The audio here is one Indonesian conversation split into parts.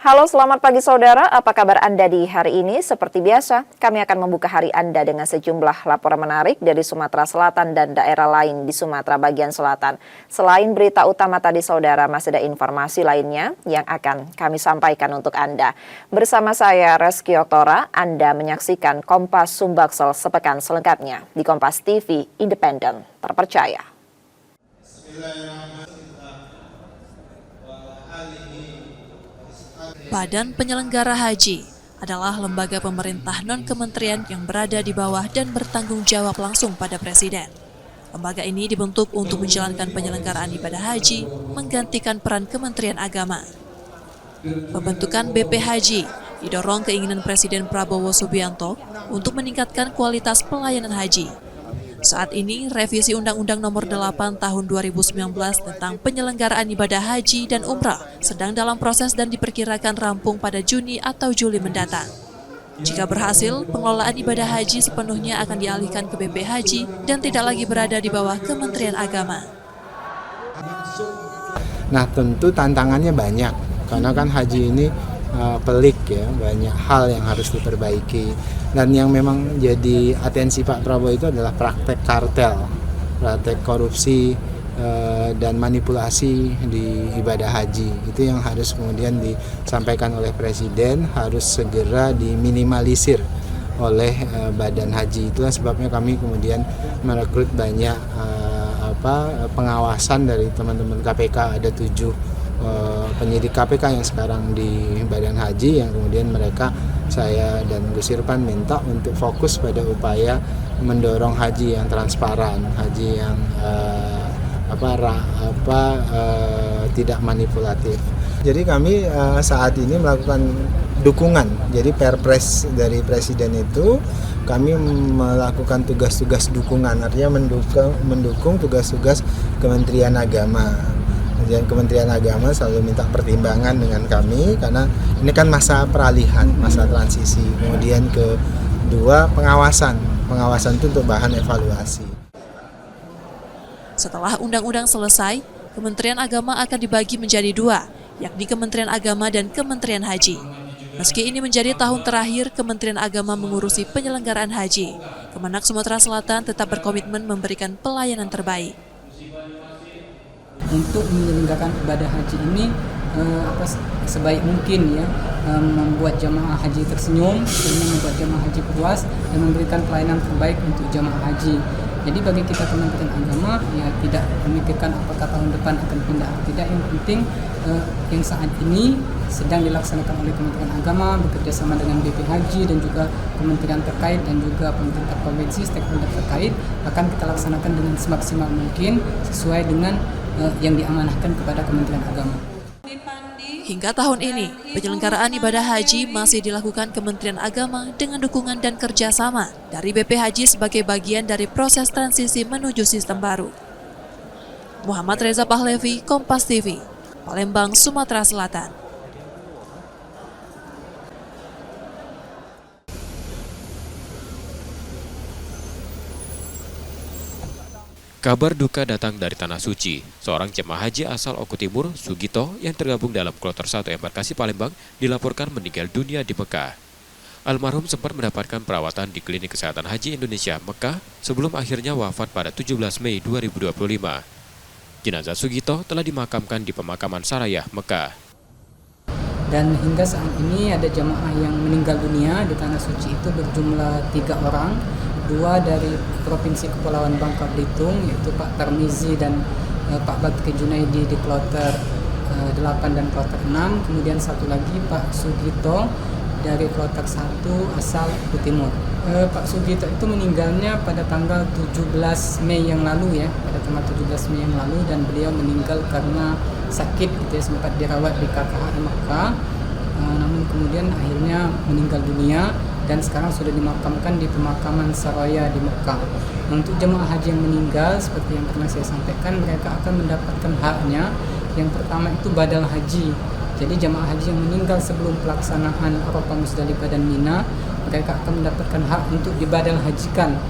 Halo, selamat pagi saudara. Apa kabar Anda di hari ini? Seperti biasa, kami akan membuka hari Anda dengan sejumlah laporan menarik dari Sumatera Selatan dan daerah lain di Sumatera bagian selatan. Selain berita utama tadi saudara, masih ada informasi lainnya yang akan kami sampaikan untuk Anda. Bersama saya Reski Otora, Anda menyaksikan Kompas Sumbaksel sepekan selengkapnya di Kompas TV Independen Terpercaya. Badan Penyelenggara Haji adalah lembaga pemerintah non-kementerian yang berada di bawah dan bertanggung jawab langsung pada Presiden. Lembaga ini dibentuk untuk menjalankan penyelenggaraan ibadah haji, menggantikan peran Kementerian Agama. Pembentukan BP Haji didorong keinginan Presiden Prabowo Subianto untuk meningkatkan kualitas pelayanan haji. Saat ini, revisi Undang-Undang Nomor 8 Tahun 2019 tentang penyelenggaraan ibadah haji dan umrah sedang dalam proses dan diperkirakan rampung pada Juni atau Juli mendatang. Jika berhasil, pengelolaan ibadah haji sepenuhnya akan dialihkan ke BP Haji dan tidak lagi berada di bawah Kementerian Agama. Nah, tentu tantangannya banyak, karena kan haji ini pelik ya, banyak hal yang harus diperbaiki. Dan yang memang jadi atensi Pak Prabowo itu adalah praktek kartel, praktek korupsi dan manipulasi di ibadah haji. Itu yang harus kemudian disampaikan oleh Presiden, harus segera diminimalisir oleh Badan Haji. Itulah sebabnya kami kemudian merekrut banyak pengawasan dari teman-teman KPK. Ada 7 penyidik KPK yang sekarang di Badan Haji, yang kemudian mereka, saya dan Gus Irfan minta untuk fokus pada upaya mendorong haji yang transparan, haji yang tidak manipulatif. Jadi kami saat ini melakukan dukungan. Jadi Perpres dari Presiden itu kami melakukan tugas-tugas dukungan, artinya mendukung tugas-tugas Kementerian Agama. Dan Kementerian Agama selalu minta pertimbangan dengan kami, karena ini kan masa peralihan, masa transisi. Kemudian kedua, pengawasan itu untuk bahan evaluasi. Setelah undang-undang selesai, Kementerian Agama akan dibagi menjadi 2, yakni Kementerian Agama dan Kementerian Haji. Meski ini menjadi tahun terakhir Kementerian Agama mengurusi penyelenggaraan haji, Kemenak Sumatera Selatan tetap berkomitmen memberikan pelayanan terbaik. Untuk menyelenggarakan ibadah haji ini sebaik mungkin ya, membuat jamaah haji tersenyum, membuat jamaah haji puas dan memberikan pelayanan terbaik untuk jamaah haji. Jadi bagi kita Kementerian Agama ya, tidak memikirkan apakah tahun depan akan pindah atau tidak. Yang penting yang saat ini sedang dilaksanakan oleh Kementerian Agama bekerjasama dengan BP Haji dan juga kementerian terkait dan juga pemerintah provinsi, stakeholder terkait, akan kita laksanakan dengan semaksimal mungkin sesuai dengan yang diamanahkan kepada Kementerian Agama. Hingga tahun ini, penyelenggaraan ibadah haji masih dilakukan Kementerian Agama dengan dukungan dan kerjasama dari BP Haji sebagai bagian dari proses transisi menuju sistem baru. Muhammad Reza Pahlevi, Kompas TV, Palembang, Sumatera Selatan. Kabar duka datang dari Tanah Suci. Seorang jemaah haji asal Oku Timur, Sugito, yang tergabung dalam Kloter 1 Embarkasi Palembang, dilaporkan meninggal dunia di Mekah. Almarhum sempat mendapatkan perawatan di Klinik Kesehatan Haji Indonesia, Mekah, sebelum akhirnya wafat pada 17 Mei 2025. Jenazah Sugito telah dimakamkan di pemakaman Sarayah, Mekah. Dan hingga saat ini ada jamaah yang meninggal dunia di Tanah Suci itu berjumlah 3 orang. 2 dari Provinsi Kepulauan Bangka Belitung, yaitu Pak Tarmizi dan Pak Bakri Junaidi di Kloter 8 dan Kloter 6. Kemudian satu lagi Pak Sugito dari Kloter 1 asal Oku Timur. Pak Sugito itu meninggalnya pada tanggal 17 Mei yang lalu ya, pada tanggal 17 Mei yang lalu, dan beliau meninggal karena sakit gitu ya, sempat dirawat di KKH Mekah, namun kemudian akhirnya meninggal dunia dan sekarang sudah dimakamkan di pemakaman Saraya di Mekah. Untuk jemaah haji yang meninggal, seperti yang pernah saya sampaikan, mereka akan mendapatkan haknya. Yang pertama itu badal haji. Jadi jemaah haji yang meninggal sebelum pelaksanaan Arafah, Musdalifah dan Mina, mereka akan mendapatkan hak untuk dibadal hajikan.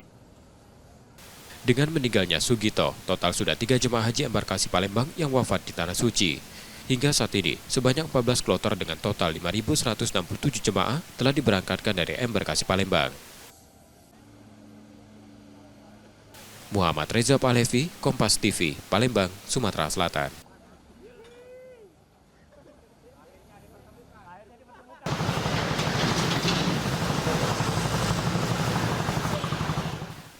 Dengan meninggalnya Sugito, total sudah 3 jemaah haji embarkasi Palembang yang wafat di Tanah Suci. Hingga saat ini, sebanyak 14 kloter dengan total 5.167 jemaah telah diberangkatkan dari embarkasi Palembang. Muhammad Reza Pahlevi, Kompas TV, Palembang, Sumatera Selatan.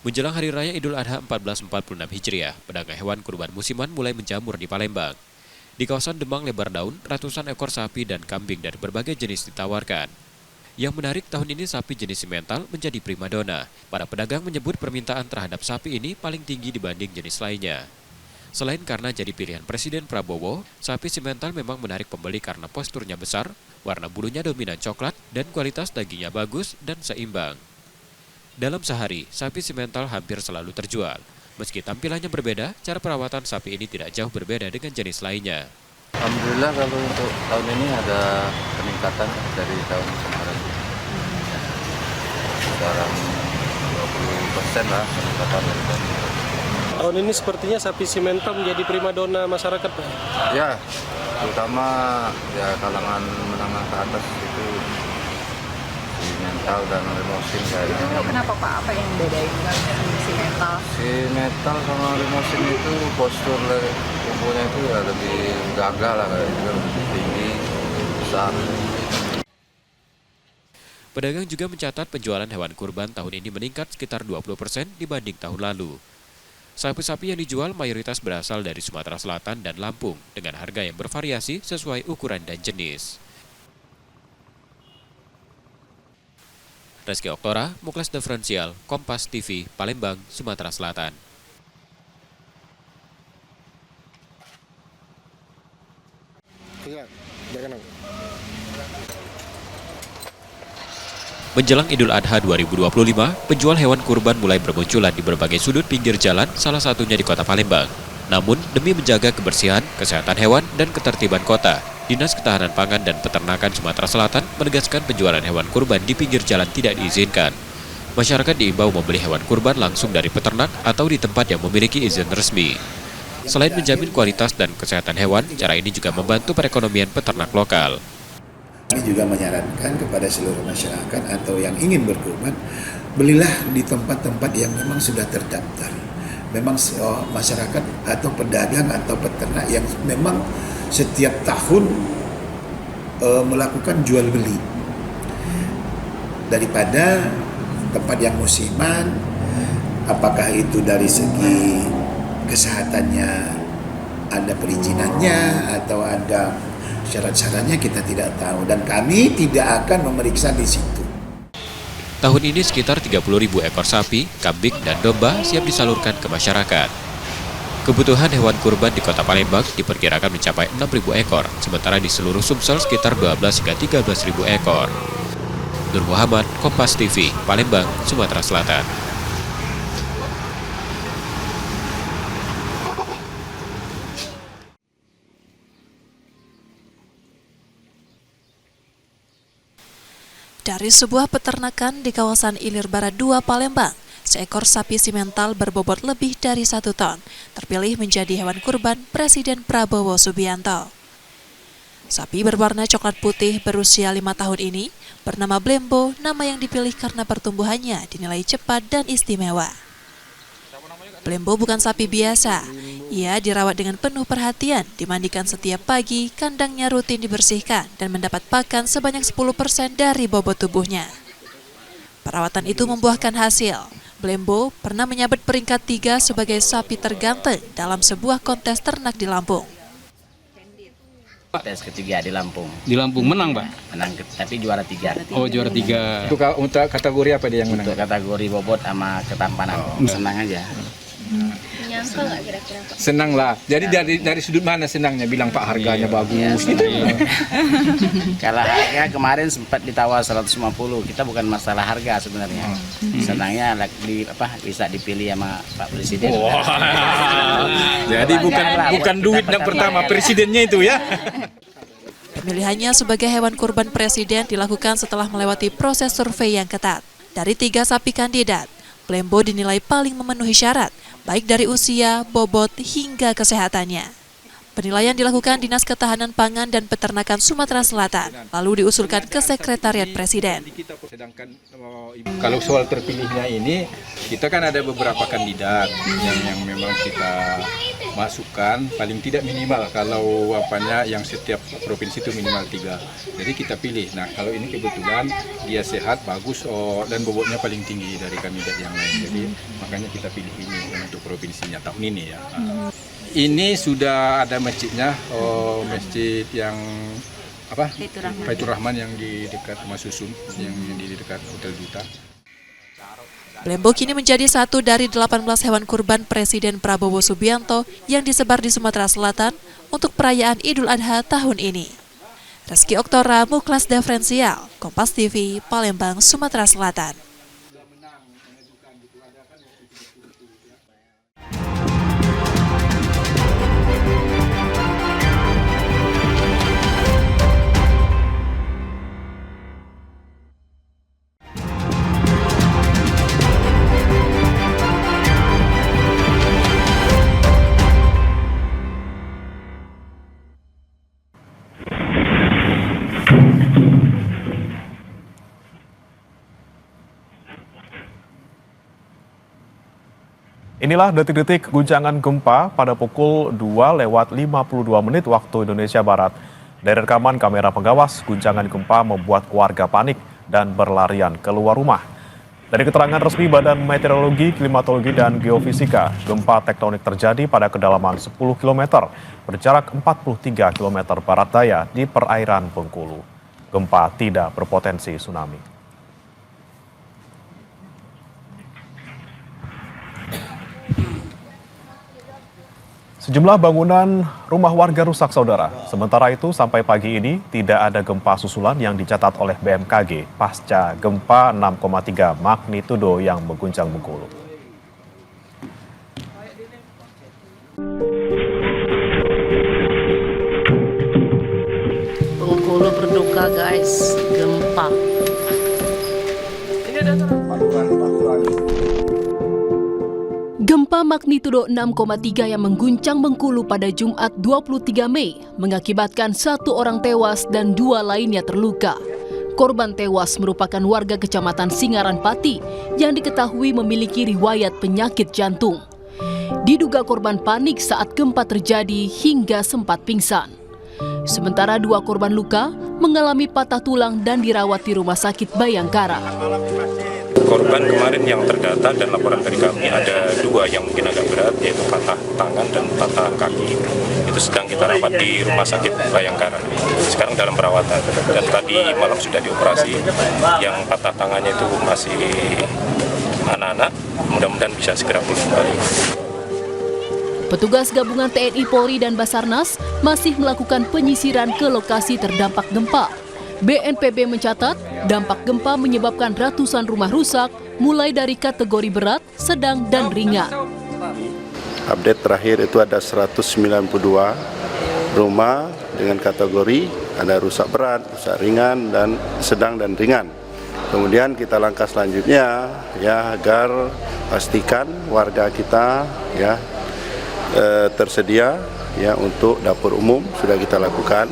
Menjelang Hari Raya Idul Adha 1446 Hijriah, pedagang hewan kurban musiman mulai menjamur di Palembang. Di kawasan Demang Lebar Daun, ratusan ekor sapi dan kambing dari berbagai jenis ditawarkan. Yang menarik, tahun ini sapi jenis simental menjadi primadona. Para pedagang menyebut permintaan terhadap sapi ini paling tinggi dibanding jenis lainnya. Selain karena jadi pilihan Presiden Prabowo, sapi simental memang menarik pembeli karena posturnya besar, warna bulunya dominan coklat, dan kualitas dagingnya bagus dan seimbang. Dalam sehari, sapi simental hampir selalu terjual. Meski tampilannya berbeda, cara perawatan sapi ini tidak jauh berbeda dengan jenis lainnya. Alhamdulillah kalau untuk tahun ini ada peningkatan dari tahun kemarin. Sekarang 20% lah peningkatan dari tahun kemarin. Tahun ini sepertinya sapi simental menjadi primadona masyarakat, Pak. Ya, terutama ya kalangan menengah ke atas itu simental dan limosin kayaknya. Kenapa Pak? Apa yang bedain simental? Simental sama limosin itu postur tubuhnya itu ya lebih gagah lah, kayak gitu, lebih tinggi, besar. Pedagang juga mencatat penjualan hewan kurban tahun ini meningkat sekitar 20% dibanding tahun lalu. Sapi-sapi yang dijual mayoritas berasal dari Sumatera Selatan dan Lampung dengan harga yang bervariasi sesuai ukuran dan jenis. Reski Oktora, Muklas Diferensial, Kompas TV, Palembang, Sumatera Selatan. Menjelang Idul Adha 2025, penjual hewan kurban mulai bermunculan di berbagai sudut pinggir jalan, salah satunya di kota Palembang. Namun, demi menjaga kebersihan, kesehatan hewan, dan ketertiban kota, Dinas Ketahanan Pangan dan Peternakan Sumatera Selatan menegaskan penjualan hewan kurban di pinggir jalan tidak diizinkan. Masyarakat diimbau membeli hewan kurban langsung dari peternak atau di tempat yang memiliki izin resmi. Selain menjamin kualitas dan kesehatan hewan, cara ini juga membantu perekonomian peternak lokal. Kami juga menyarankan kepada seluruh masyarakat atau yang ingin berkurban, belilah di tempat-tempat yang memang sudah terdaftar. Memang masyarakat atau pedagang atau peternak yang memang setiap tahun melakukan jual beli. Daripada tempat yang musiman, apakah itu dari segi kesehatannya ada perizinannya atau ada syarat-syaratnya, kita tidak tahu dan kami tidak akan memeriksa di situ. Tahun ini sekitar 30.000 ekor sapi, kambing, dan domba siap disalurkan ke masyarakat. Kebutuhan hewan kurban di kota Palembang diperkirakan mencapai 6.000 ekor, sementara di seluruh Sumsel sekitar 12 hingga 13.000 ekor. Nur Muhammad, Kompas TV, Palembang, Sumatera Selatan. Dari sebuah peternakan di kawasan Ilir Barat 2 Palembang, seekor sapi simental berbobot lebih dari 1 ton terpilih menjadi hewan kurban Presiden Prabowo Subianto. Sapi berwarna coklat putih berusia 5 tahun ini bernama Blembo, nama yang dipilih karena pertumbuhannya dinilai cepat dan istimewa. Blembo bukan sapi biasa. Ia dirawat dengan penuh perhatian, dimandikan setiap pagi, kandangnya rutin dibersihkan, dan mendapat pakan sebanyak 10% dari bobot tubuhnya. Perawatan itu membuahkan hasil. Blembo pernah menyabet peringkat 3 sebagai sapi terganteng dalam sebuah kontes ternak di Lampung. Kontes ketiga di Lampung. Di Lampung menang, Pak? Menang, tapi juara 3. Oh, juara 3. Untuk kategori apa dia yang menang? Untuk kategori bobot sama ketampanan. Senang aja. Nyangka nggak kira-kira Pak? Senang lah. Jadi dari sudut mana senangnya? Bilang Pak harganya bagus gitu. Kalau harga kemarin sempat ditawar 150. Kita bukan masalah harga sebenarnya. Senangnya bisa dipilih sama Pak Presiden. Jadi bukan duit yang pertama, presidennya itu ya. Pemilihannya sebagai hewan kurban presiden dilakukan setelah melewati proses survei yang ketat. Dari 3 sapi kandidat, Blembo dinilai paling memenuhi syarat, baik dari usia, bobot, hingga kesehatannya. Penilaian dilakukan Dinas Ketahanan Pangan dan Peternakan Sumatera Selatan, lalu diusulkan ke Sekretariat Presiden. Sedangkan kalau soal terpilihnya ini, kita kan ada beberapa kandidat yang memang kita masukkan paling tidak minimal kalau yang setiap provinsi itu minimal 3. Jadi kita pilih. Nah kalau ini kebetulan dia sehat, bagus dan bobotnya paling tinggi dari kandidat yang lain. Jadi makanya kita pilih ini untuk provinsinya tahun ini ya. Ini sudah ada masjidnya, masjid yang Baitur Rahman yang di dekat Rumah Susun, yang di dekat Hotel Duta. Blembo kini menjadi satu dari 18 hewan kurban Presiden Prabowo Subianto yang disebar di Sumatera Selatan untuk perayaan Idul Adha tahun ini. Reski Oktora, Muklas Diferensial, Kompas TV, Palembang, Sumatera Selatan. Inilah detik-detik guncangan gempa pada pukul 2:52 waktu Indonesia Barat. Dari rekaman kamera pengawas, guncangan gempa membuat warga panik dan berlarian keluar rumah. Dari keterangan resmi Badan Meteorologi, Klimatologi, dan Geofisika, gempa tektonik terjadi pada kedalaman 10 km, berjarak 43 km barat daya di perairan Bengkulu. Gempa tidak berpotensi tsunami. Sejumlah bangunan rumah warga rusak, saudara. Sementara itu, sampai pagi ini tidak ada gempa susulan yang dicatat oleh BMKG pasca gempa 6,3 magnitudo yang mengguncang Bengkulu. Bengkulu berduka, guys, gempa. Gempa magnitudo 6,3 yang mengguncang Bengkulu pada Jumat 23 Mei mengakibatkan 1 orang tewas dan 2 lainnya terluka. Korban tewas merupakan warga Kecamatan Singaran Pati yang diketahui memiliki riwayat penyakit jantung. Diduga korban panik saat gempa terjadi hingga sempat pingsan. Sementara 2 korban luka mengalami patah tulang dan dirawat di Rumah Sakit Bayangkara. Korban kemarin yang terdata dan laporan dari kami ada 2 yang mungkin agak berat, yaitu patah tangan dan patah kaki. Itu sedang kita rawat di Rumah Sakit Bayangkara. Sekarang dalam perawatan dan tadi malam sudah dioperasi. Yang patah tangannya itu masih anak-anak, mudah-mudahan bisa segera pulih kembali. Petugas gabungan TNI Polri dan Basarnas masih melakukan penyisiran ke lokasi terdampak gempa. BNPB mencatat dampak gempa menyebabkan ratusan rumah rusak, mulai dari kategori berat, sedang, dan ringan. Update terakhir itu ada 192 rumah dengan kategori ada rusak berat, rusak ringan, dan sedang dan ringan. Kemudian kita langkah selanjutnya ya agar pastikan warga kita ya tersedia ya untuk dapur umum sudah kita lakukan.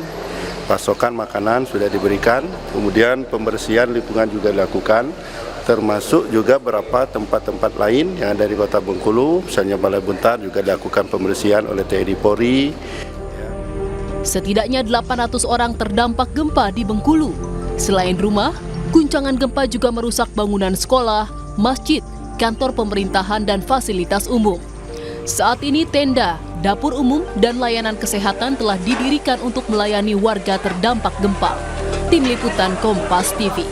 Pasokan makanan sudah diberikan, kemudian pembersihan lingkungan juga dilakukan, termasuk juga beberapa tempat-tempat lain yang ada di Kota Bengkulu, misalnya Balai Buntar juga dilakukan pembersihan oleh TNI Polri. Setidaknya 800 orang terdampak gempa di Bengkulu. Selain rumah, guncangan gempa juga merusak bangunan sekolah, masjid, kantor pemerintahan, dan fasilitas umum. Saat ini tenda, dapur umum, dan layanan kesehatan telah didirikan untuk melayani warga terdampak gempa. Tim Liputan Kompas TV.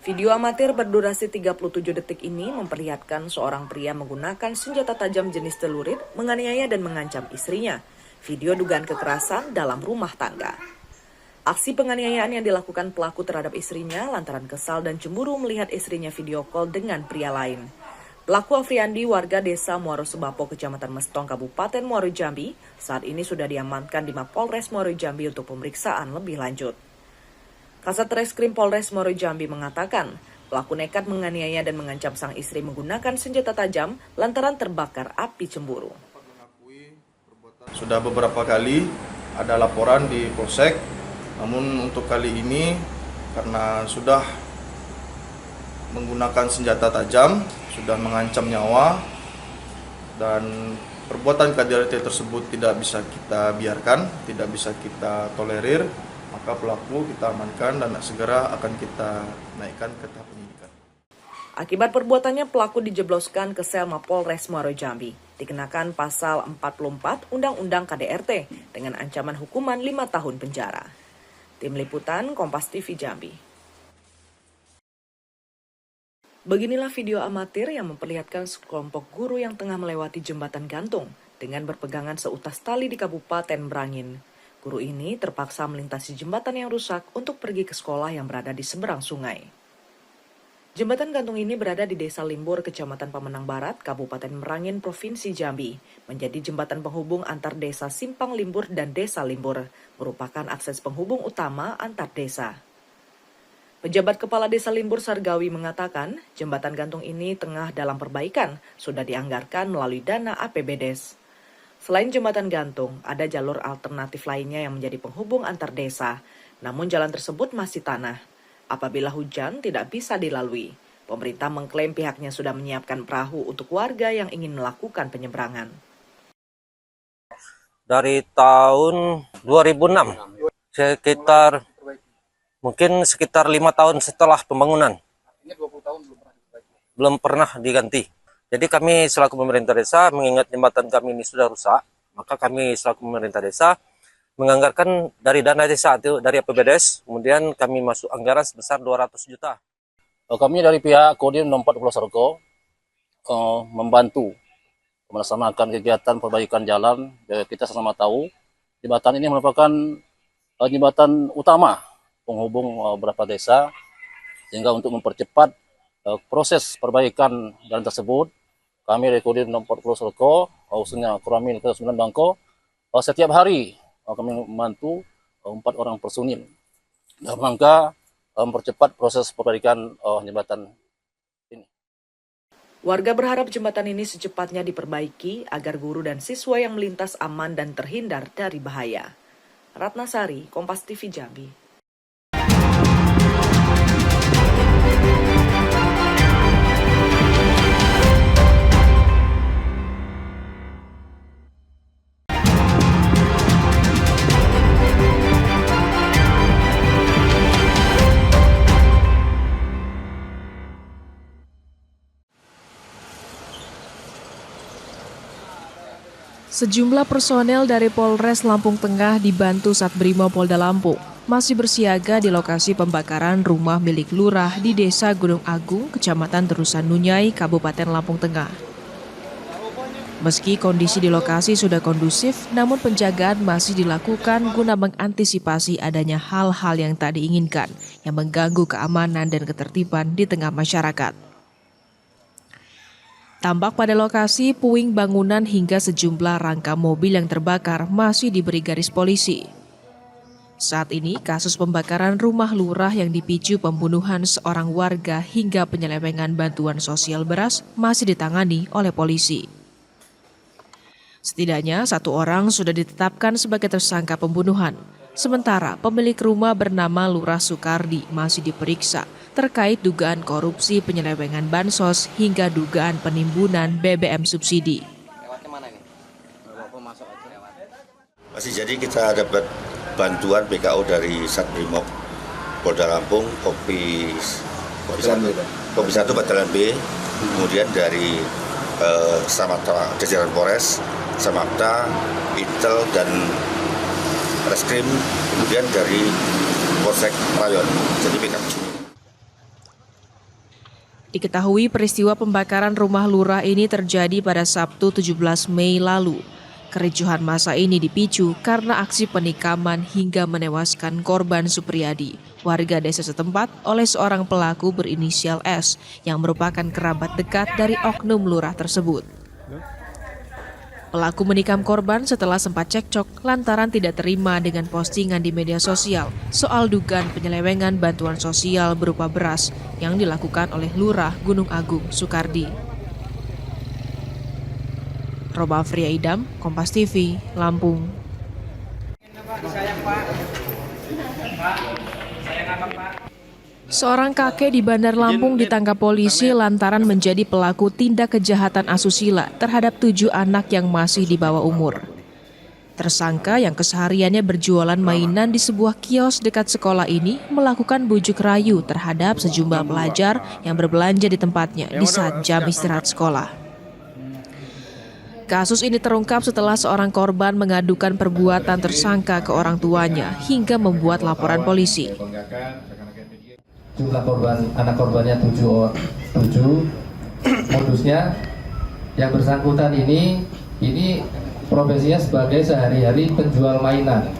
Video amatir berdurasi 37 detik ini memperlihatkan seorang pria menggunakan senjata tajam jenis celurit menganiaya dan mengancam istrinya. Video dugaan kekerasan dalam rumah tangga. Aksi penganiayaan yang dilakukan pelaku terhadap istrinya lantaran kesal dan cemburu melihat istrinya video call dengan pria lain. Pelaku Afriandi, warga desa Muaro Sebapo, Kecamatan Mestong, Kabupaten Muaro Jambi, saat ini sudah diamankan di Mapolres Muaro Jambi untuk pemeriksaan lebih lanjut. Kasat Reskrim Polres Muaro Jambi mengatakan, Pelaku nekat menganiaya dan mengancam sang istri menggunakan senjata tajam lantaran terbakar api cemburu. Sudah beberapa kali ada laporan di Polsek, namun untuk kali ini karena sudah menggunakan senjata tajam, sudah mengancam nyawa, dan perbuatan KDRT tersebut tidak bisa kita biarkan, tidak bisa kita tolerir, maka pelaku kita amankan dan segera akan kita naikkan ke tahap penyidikan. Akibat perbuatannya, pelaku dijebloskan ke sel Mapolres Muaro Jambi, dikenakan pasal 44 Undang-Undang KDRT dengan ancaman hukuman 5 tahun penjara. Tim Liputan Kompas TV Jambi. Beginilah video amatir yang memperlihatkan sekelompok guru yang tengah melewati jembatan gantung dengan berpegangan seutas tali di Kabupaten Merangin. Guru ini terpaksa melintasi jembatan yang rusak untuk pergi ke sekolah yang berada di seberang sungai. Jembatan gantung ini berada di Desa Limbur, Kecamatan Pemenang Barat, Kabupaten Merangin, Provinsi Jambi, menjadi jembatan penghubung antar desa Simpang Limbur dan Desa Limbur, merupakan akses penghubung utama antar desa. Pejabat Kepala Desa Limbur Sargawi mengatakan, jembatan gantung ini tengah dalam perbaikan, sudah dianggarkan melalui dana APBDes. Selain jembatan gantung, ada jalur alternatif lainnya yang menjadi penghubung antar desa, namun jalan tersebut masih tanah. Apabila hujan tidak bisa dilalui, pemerintah mengklaim pihaknya sudah menyiapkan perahu untuk warga yang ingin melakukan penyeberangan. Dari tahun 2006, sekitar 5 tahun setelah pembangunan, belum pernah diganti. Jadi kami selaku pemerintah desa mengingat jembatan kami ini sudah rusak, maka kami selaku pemerintah desa menganggarkan dari dana desa itu dari APBDes, kemudian kami masuk anggaran sebesar 200 juta. Kami dari pihak Kodim 64 Pulau Soroko membantu melaksanakan kegiatan perbaikan jalan. Kita sama tahu jembatan ini merupakan jembatan utama penghubung beberapa desa, sehingga untuk mempercepat proses perbaikan jalan tersebut, kami dari Kodim 64 Pulau Soroko, khususnya Koramil 9 Bangko, setiap hari kami membantu 4 orang personil dalam rangka mempercepat proses perbaikan jembatan ini. Warga berharap jembatan ini secepatnya diperbaiki agar guru dan siswa yang melintas aman dan terhindar dari bahaya. Ratnasari, Kompas TV Jambi. Sejumlah personel dari Polres Lampung Tengah dibantu Satbrimo Polda Lampung masih bersiaga di lokasi pembakaran rumah milik lurah di Desa Gunung Agung, Kecamatan Terusan Nunyai, Kabupaten Lampung Tengah. Meski kondisi di lokasi sudah kondusif, namun penjagaan masih dilakukan guna mengantisipasi adanya hal-hal yang tak diinginkan yang mengganggu keamanan dan ketertiban di tengah masyarakat. Tampak pada lokasi puing bangunan hingga sejumlah rangka mobil yang terbakar masih diberi garis polisi. Saat ini kasus pembakaran rumah lurah yang dipicu pembunuhan seorang warga hingga penyelewengan bantuan sosial beras masih ditangani oleh polisi. Setidaknya 1 orang sudah ditetapkan sebagai tersangka pembunuhan. Sementara pemilik rumah bernama Lurah Sukardi masih diperiksa terkait dugaan korupsi penyelewengan bansos hingga dugaan penimbunan BBM subsidi. Masih jadi kita dapat bantuan BKO dari Satbrimob Polda Lampung, Kopi 1 Batalan B, kemudian dari Samapta jajaran Polres, Samapta, Intel dan Reskrim, kemudian dari Polsek Rayon. Jadi BKP. Diketahui peristiwa pembakaran rumah lurah ini terjadi pada Sabtu 17 Mei lalu. Kericuhan massa ini dipicu karena aksi penikaman hingga menewaskan korban Supriyadi, warga desa setempat, oleh seorang pelaku berinisial S yang merupakan kerabat dekat dari oknum lurah tersebut. Pelaku menikam korban setelah sempat cekcok lantaran tidak terima dengan postingan di media sosial soal dugaan penyelewengan bantuan sosial berupa beras yang dilakukan oleh Lurah Gunung Agung, Sukardi. Roba Fria Idam, Kompas TV, Lampung. Seorang kakek di Bandar Lampung ditangkap polisi lantaran menjadi pelaku tindak kejahatan asusila terhadap 7 anak yang masih di bawah umur. Tersangka yang kesehariannya berjualan mainan di sebuah kios dekat sekolah ini melakukan bujuk rayu terhadap sejumlah pelajar yang berbelanja di tempatnya di saat jam istirahat sekolah. Kasus ini terungkap setelah seorang korban mengadukan perbuatan tersangka ke orang tuanya hingga membuat laporan polisi. Jumlah korban, anak korbannya 7. Modusnya yang bersangkutan ini profesinya sebagai sehari-hari penjual mainan.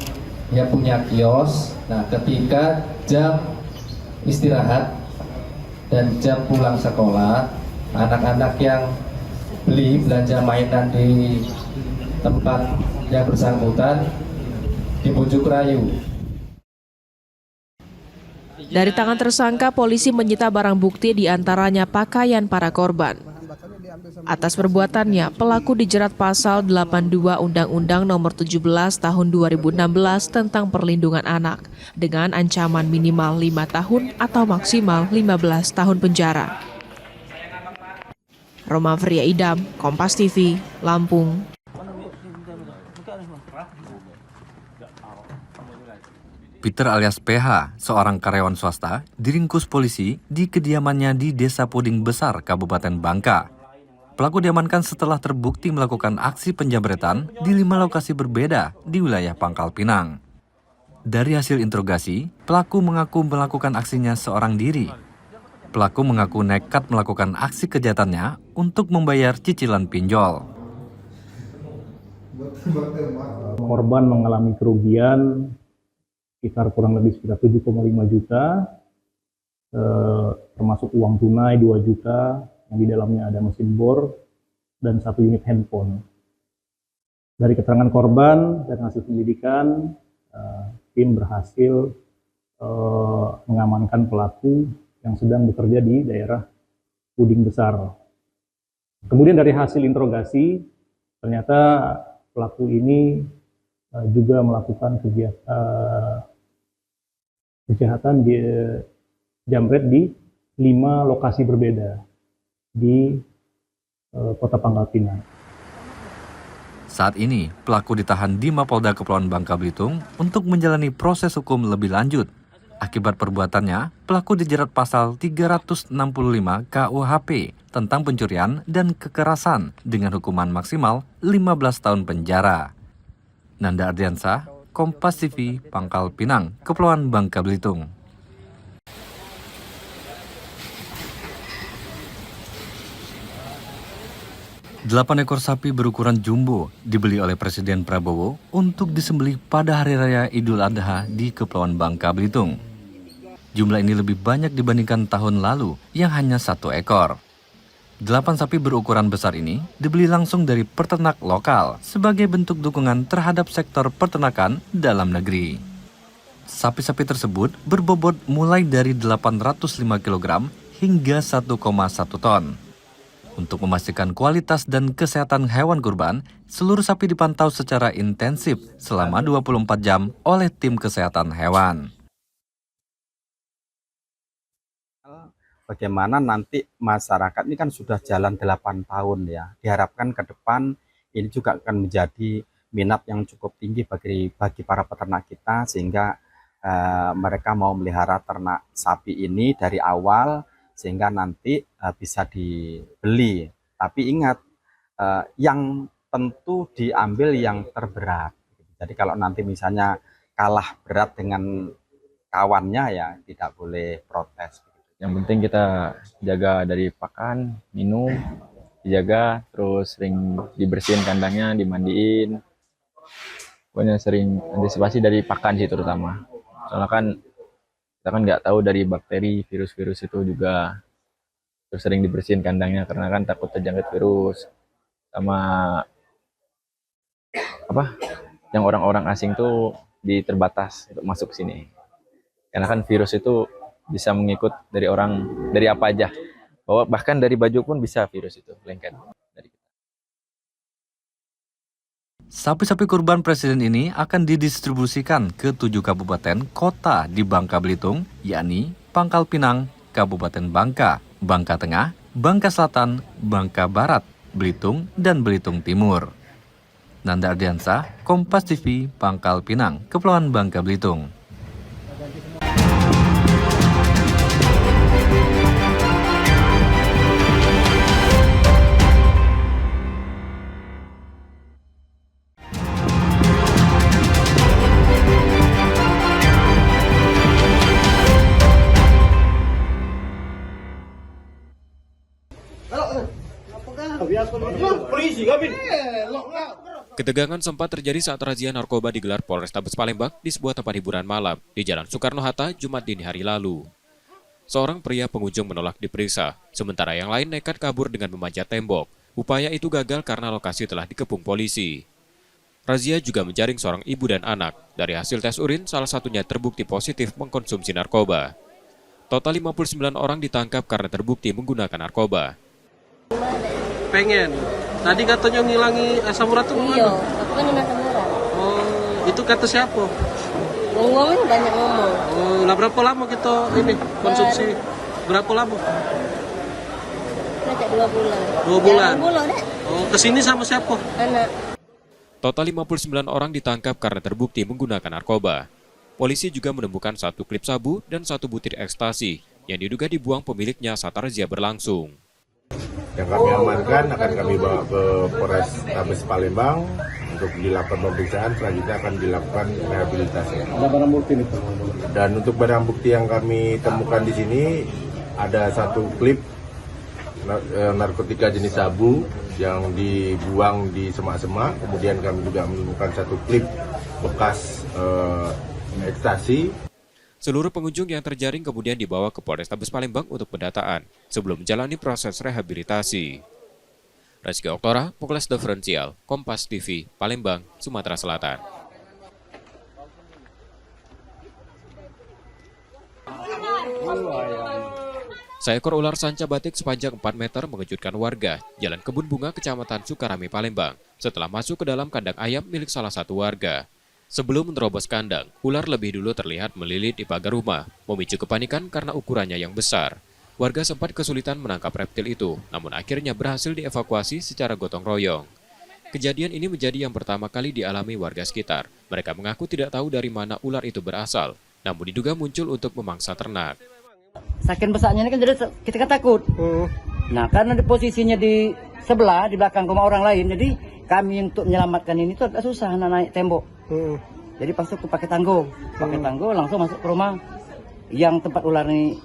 Dia punya kios. Nah, ketika jam istirahat dan jam pulang sekolah, anak-anak yang beli belanja mainan di tempat yang bersangkutan dibujuk rayu. Dari tangan tersangka, polisi menyita barang bukti diantaranya pakaian para korban. Atas perbuatannya, pelaku dijerat pasal 82 Undang-Undang Nomor 17 Tahun 2016 tentang Perlindungan Anak dengan ancaman minimal 5 tahun atau maksimal 15 tahun penjara. Roma Fria Idam, Kompas TV, Lampung. Peter alias PH, seorang karyawan swasta, diringkus polisi di kediamannya di Desa Puding Besar, Kabupaten Bangka. Pelaku diamankan setelah terbukti melakukan aksi penjamretan di 5 lokasi berbeda di wilayah Pangkal Pinang. Dari hasil interogasi, pelaku mengaku melakukan aksinya seorang diri. Pelaku mengaku nekat melakukan aksi kejahatannya untuk membayar cicilan pinjol. Korban mengalami kerugian sekitar kurang lebih 7,5 juta, termasuk uang tunai 2 juta, yang di dalamnya ada mesin bor dan 1 unit handphone. Dari keterangan korban dan hasil penyelidikan, tim berhasil mengamankan pelaku yang sedang bekerja di daerah Puding Besar. Kemudian dari hasil interogasi, ternyata pelaku ini juga melakukan kejahatan di jamret di 5 lokasi berbeda di Kota Pangkal Pinang. Saat ini, pelaku ditahan di Mapolda Kepulauan Bangka Belitung untuk menjalani proses hukum lebih lanjut. Akibat perbuatannya, pelaku dijerat pasal 365 KUHP tentang pencurian dan kekerasan dengan hukuman maksimal 15 tahun penjara. Nanda Ardiansah, Kompas TV, Pangkal Pinang, Kepulauan Bangka Belitung. 8 ekor sapi berukuran jumbo dibeli oleh Presiden Prabowo untuk disembelih pada Hari Raya Idul Adha di Kepulauan Bangka Belitung. Jumlah ini lebih banyak dibandingkan tahun lalu yang hanya 1 ekor. 8 sapi berukuran besar ini dibeli langsung dari peternak lokal sebagai bentuk dukungan terhadap sektor peternakan dalam negeri. Sapi-sapi tersebut berbobot mulai dari 805 kg hingga 1,1 ton. Untuk memastikan kualitas dan kesehatan hewan kurban, seluruh sapi dipantau secara intensif selama 24 jam oleh tim kesehatan hewan. Bagaimana nanti masyarakat ini kan sudah jalan 8 tahun ya. Diharapkan ke depan ini juga akan menjadi minat yang cukup tinggi bagi para peternak kita sehingga mereka mau melihara ternak sapi ini dari awal sehingga nanti bisa dibeli. Tapi ingat yang tentu diambil yang terberat. Jadi kalau nanti misalnya kalah berat dengan kawannya ya tidak boleh protes. Yang penting kita jaga dari pakan, minum, dijaga, terus sering dibersihin kandangnya, dimandiin. Pokoknya sering antisipasi dari pakan sih terutama. Soalnya kan kita kan nggak tahu dari bakteri, virus-virus itu juga. Terus sering dibersihin kandangnya karena kan takut terjangkit virus. Sama yang orang-orang asing tuh terbatas untuk masuk sini. Karena kan virus itu bisa mengikut dari apa aja. Bahkan dari baju pun bisa virus itu lengket. Sapi-sapi kurban presiden ini akan didistribusikan ke 7 kabupaten kota di Bangka Belitung, yakni Pangkal Pinang, Kabupaten Bangka, Bangka Tengah, Bangka Selatan, Bangka Barat, Belitung, dan Belitung Timur. Nanda Ardiansa, Kompas TV, Pangkal Pinang, Kepulauan Bangka Belitung. Ketegangan sempat terjadi saat razia narkoba digelar Polrestabes Palembang di sebuah tempat hiburan malam di Jalan Soekarno-Hatta, Jumat dini hari lalu. Seorang pria pengunjung menolak diperiksa, sementara yang lain nekat kabur dengan memanjat tembok. Upaya itu gagal karena lokasi telah dikepung polisi. Razia juga menjaring seorang ibu dan anak. Dari hasil tes urin, salah satunya terbukti positif mengkonsumsi narkoba. Total 59 orang ditangkap karena terbukti menggunakan narkoba. Pengen. Tadi katanya ngilangi asam urat tuh Iya, aku kan asam urat. Oh, itu kata siapa? Ngomongin banyak ngomong. Oh, lah berapa lama kita ini konsumsi? Berapa lama? Sejak 2 bulan. 2 bulan? Oh, kesini sama siapa? Anak. Total 59 orang ditangkap karena terbukti menggunakan narkoba. Polisi juga menemukan 1 klip sabu dan 1 butir ekstasi yang diduga dibuang pemiliknya saat razia berlangsung. Yang kami amankan akan kami bawa ke Polrestabes Palembang untuk dilakukan pemeriksaan, selanjutnya akan dilakukan rehabilitasi. Ada barang bukti nih, Pak? Dan untuk barang bukti yang kami temukan di sini ada 1 klip narkotika jenis sabu yang dibuang di semak-semak. Kemudian kami juga menemukan 1 klip bekas ekstasi. Seluruh pengunjung yang terjaring kemudian dibawa ke Polrestabes Palembang untuk pendataan sebelum menjalani proses rehabilitasi. Rizky Oktora, Muklas Diferensial, Kompas TV, Palembang, Sumatera Selatan. Seekor ular sanca batik sepanjang 4 meter mengejutkan warga Jalan Kebun Bunga, Kecamatan Sukarame, Palembang, setelah masuk ke dalam kandang ayam milik salah satu warga. Sebelum menerobos kandang, ular lebih dulu terlihat melilit di pagar rumah, memicu kepanikan karena ukurannya yang besar. Warga sempat kesulitan menangkap reptil itu, namun akhirnya berhasil dievakuasi secara gotong royong. Kejadian ini menjadi yang pertama kali dialami warga sekitar. Mereka mengaku tidak tahu dari mana ular itu berasal, namun diduga muncul untuk memangsa ternak. Saking besarnya ini kan jadi kita kan takut. Nah, karena di posisinya di sebelah, di belakang rumah orang lain, jadi kami untuk menyelamatkan ini tuh agak susah naik tembok. Jadi masuk pakai tanggo langsung masuk ke rumah yang tempat ular ini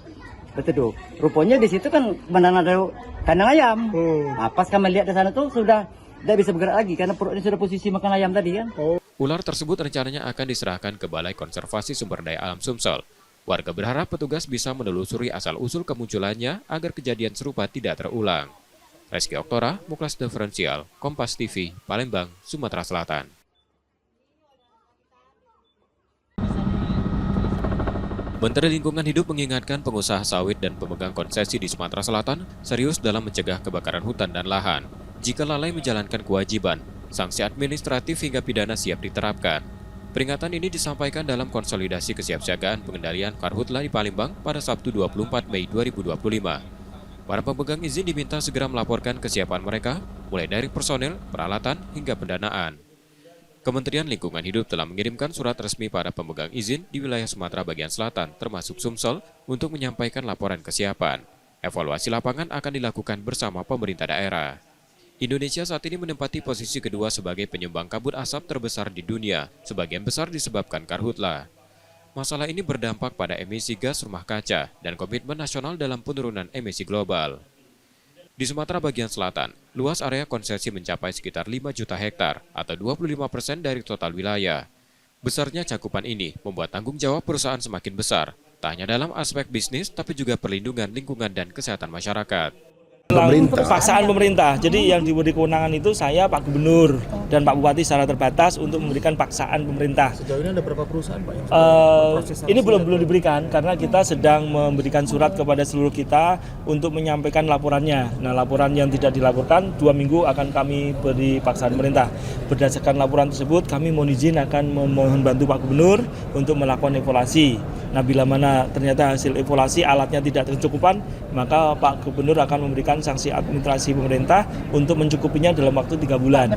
berteduh. Rupanya di situ kan benar ada kandang ayam. Nah, pas kami lihat di sana tuh sudah tidak bisa bergerak lagi karena perutnya sudah posisi makan ayam tadi kan. Ular tersebut rencananya akan diserahkan ke Balai Konservasi Sumber Daya Alam Sumsel. Warga berharap petugas bisa menelusuri asal-usul kemunculannya agar kejadian serupa tidak terulang. Rizky Oktora, Muklas Diferensial, Kompas TV, Palembang, Sumatera Selatan. Menteri Lingkungan Hidup mengingatkan pengusaha sawit dan pemegang konsesi di Sumatera Selatan serius dalam mencegah kebakaran hutan dan lahan. Jika lalai menjalankan kewajiban, sanksi administratif hingga pidana siap diterapkan. Peringatan ini disampaikan dalam konsolidasi kesiapsiagaan pengendalian karhutla di Palembang pada Sabtu 24 Mei 2025. Para pemegang izin diminta segera melaporkan kesiapan mereka, mulai dari personel, peralatan, hingga pendanaan. Kementerian Lingkungan Hidup telah mengirimkan surat resmi para pemegang izin di wilayah Sumatera bagian selatan, termasuk Sumsel, untuk menyampaikan laporan kesiapan. Evaluasi lapangan akan dilakukan bersama pemerintah daerah. Indonesia saat ini menempati posisi kedua sebagai penyumbang kabut asap terbesar di dunia, sebagian besar disebabkan karhutla. Masalah ini berdampak pada emisi gas rumah kaca dan komitmen nasional dalam penurunan emisi global. Di Sumatera bagian selatan, luas area konsesi mencapai sekitar 5 juta hektar atau 25% dari total wilayah. Besarnya cakupan ini membuat tanggung jawab perusahaan semakin besar, tak hanya dalam aspek bisnis tapi juga perlindungan lingkungan dan kesehatan masyarakat. Paksaan pemerintah. Jadi yang diberi kewenangan itu saya, Pak Gubernur, dan Pak Bupati secara terbatas untuk memberikan paksaan pemerintah. Sejauh ini ada berapa perusahaan, Pak? Ini belum diberikan karena kita sedang memberikan surat kepada seluruh kita untuk menyampaikan laporannya. Nah, laporan yang tidak dilaporkan 2 minggu akan kami beri paksaan pemerintah. Berdasarkan laporan tersebut, kami mohon izin akan memohon bantu Pak Gubernur untuk melakukan evaluasi. Nah, bila mana ternyata hasil evaluasi alatnya tidak tercukupan, maka Pak Gubernur akan memberikan sanksi administrasi pemerintah untuk mencukupinya dalam waktu 3 bulan.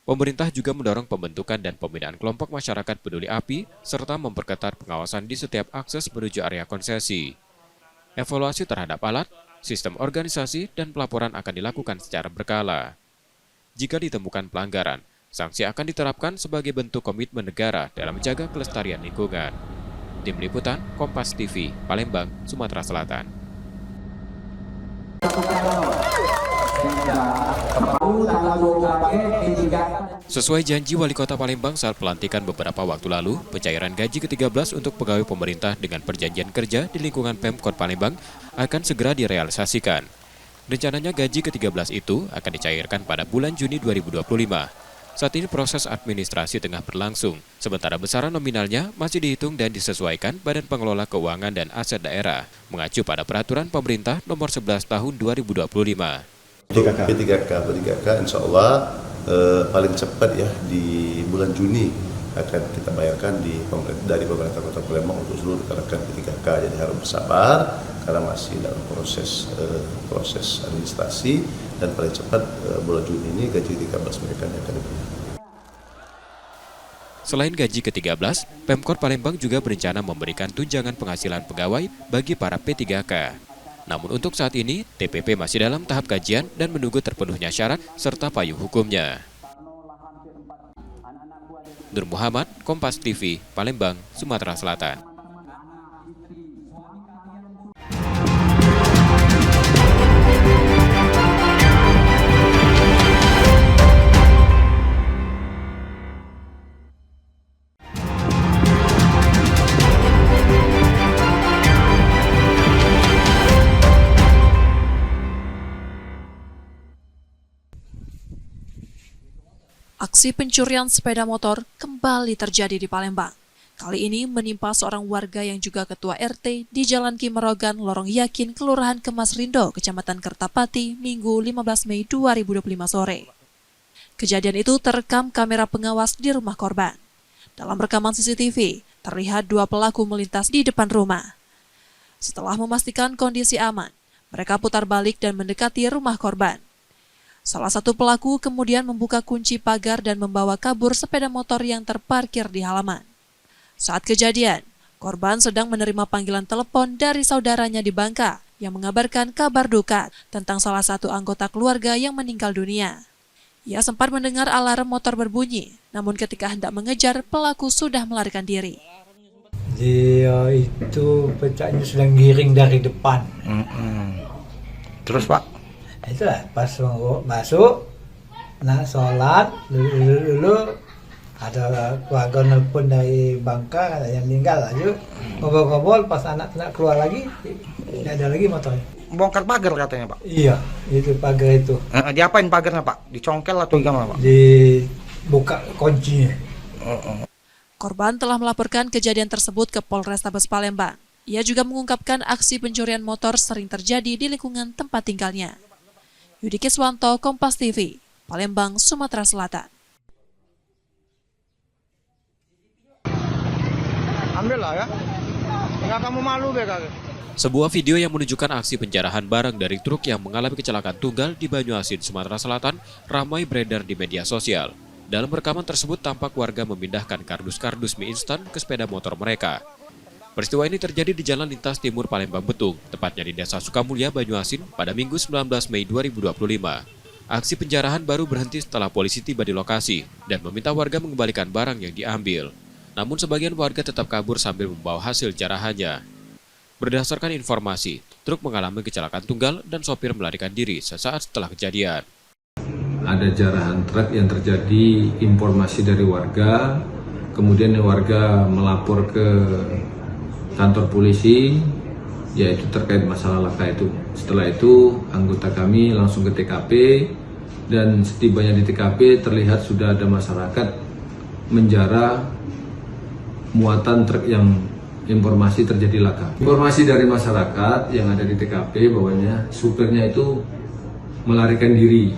Pemerintah juga mendorong pembentukan dan pembinaan kelompok masyarakat peduli api, serta memperketat pengawasan di setiap akses menuju area konsesi. Evaluasi terhadap alat, sistem organisasi, dan pelaporan akan dilakukan secara berkala. Jika ditemukan pelanggaran, sanksi akan diterapkan sebagai bentuk komitmen negara dalam menjaga kelestarian lingkungan. Tim Liputan, Kompas TV, Palembang, Sumatera Selatan. Sesuai janji Wali Kota Palembang saat pelantikan beberapa waktu lalu, pencairan gaji ke-13 untuk pegawai pemerintah dengan perjanjian kerja di lingkungan Pemkot Palembang akan segera direalisasikan. Rencananya gaji ke-13 itu akan dicairkan pada bulan Juni 2025. Saat ini proses administrasi tengah berlangsung, sementara besaran nominalnya masih dihitung dan disesuaikan Badan Pengelola Keuangan dan Aset Daerah, mengacu pada Peraturan Pemerintah Nomor 11 Tahun 2025. P3K insya Allah paling cepat ya di bulan Juni akan kita bayarkan dari pemerintah Kota Palembang untuk seluruh rekan P3K. Jadi harus bersabar karena masih dalam proses administrasi, dan paling cepat bulan Juni ini gaji 13 mereka akan diberikan. Selain gaji ke-13, Pemkot Palembang juga berencana memberikan tunjangan penghasilan pegawai bagi para P3K. Namun untuk saat ini, TPP masih dalam tahap kajian dan menunggu terpenuhnya syarat serta payung hukumnya. Nur Muhammad, Kompas TV, Palembang, Sumatera Selatan. Aksi pencurian sepeda motor kembali terjadi di Palembang. Kali ini menimpa seorang warga yang juga ketua RT di Jalan Kimerogan, Lorong Yakin, Kelurahan Kemas Rindo, Kecamatan Kertapati, Minggu 15 Mei 2025 sore. Kejadian itu terekam kamera pengawas di rumah korban. Dalam rekaman CCTV, terlihat 2 pelaku melintas di depan rumah. Setelah memastikan kondisi aman, mereka putar balik dan mendekati rumah korban. Salah satu pelaku kemudian membuka kunci pagar dan membawa kabur sepeda motor yang terparkir di halaman. Saat kejadian, korban sedang menerima panggilan telepon dari saudaranya di Bangka yang mengabarkan kabar duka tentang salah satu anggota keluarga yang meninggal dunia. Ia sempat mendengar alarm motor berbunyi, namun ketika hendak mengejar, pelaku sudah melarikan diri. Dia itu pecahnya sedang giring dari depan. Terus Pak? Itulah pas masuk, nak sholat dulu ada keluarga nelpon dari Bangka yang meninggal aja, ngobrol-ngobrol pas anak keluar lagi, tidak ada lagi motornya. Bongkar pagar katanya Pak? Iya, itu pagar itu. Diapain pagarnya Pak? Dicongkel atau gimana Pak? Dibuka kuncinya. Korban telah melaporkan kejadian tersebut ke Polrestabes Palembang. Ia juga mengungkapkan aksi pencurian motor sering terjadi di lingkungan tempat tinggalnya. Yudi Kiswanto, Kompas TV, Palembang, Sumatera Selatan. Ambil lah ya, nggak kamu malu BKG. Sebuah video yang menunjukkan aksi penjarahan barang dari truk yang mengalami kecelakaan tunggal di Banyuasin, Sumatera Selatan ramai beredar di media sosial. Dalam rekaman tersebut tampak warga memindahkan kardus-kardus mie instan ke sepeda motor mereka. Peristiwa ini terjadi di Jalan Lintas Timur Palembang Betung, tepatnya di Desa Sukamulya, Banyuasin, pada Minggu 19 Mei 2025. Aksi penjarahan baru berhenti setelah polisi tiba di lokasi dan meminta warga mengembalikan barang yang diambil. Namun sebagian warga tetap kabur sambil membawa hasil jarahannya. Berdasarkan informasi, truk mengalami kecelakaan tunggal dan sopir melarikan diri sesaat setelah kejadian. Ada jarahan truk yang terjadi, informasi dari warga, kemudian warga melapor ke kantor polisi, yaitu terkait masalah laka itu. Setelah itu anggota kami langsung ke TKP, dan setibanya di TKP terlihat sudah ada masyarakat menjara muatan truk yang informasi terjadi laka. Informasi dari masyarakat yang ada di TKP bahwanya supirnya itu melarikan diri,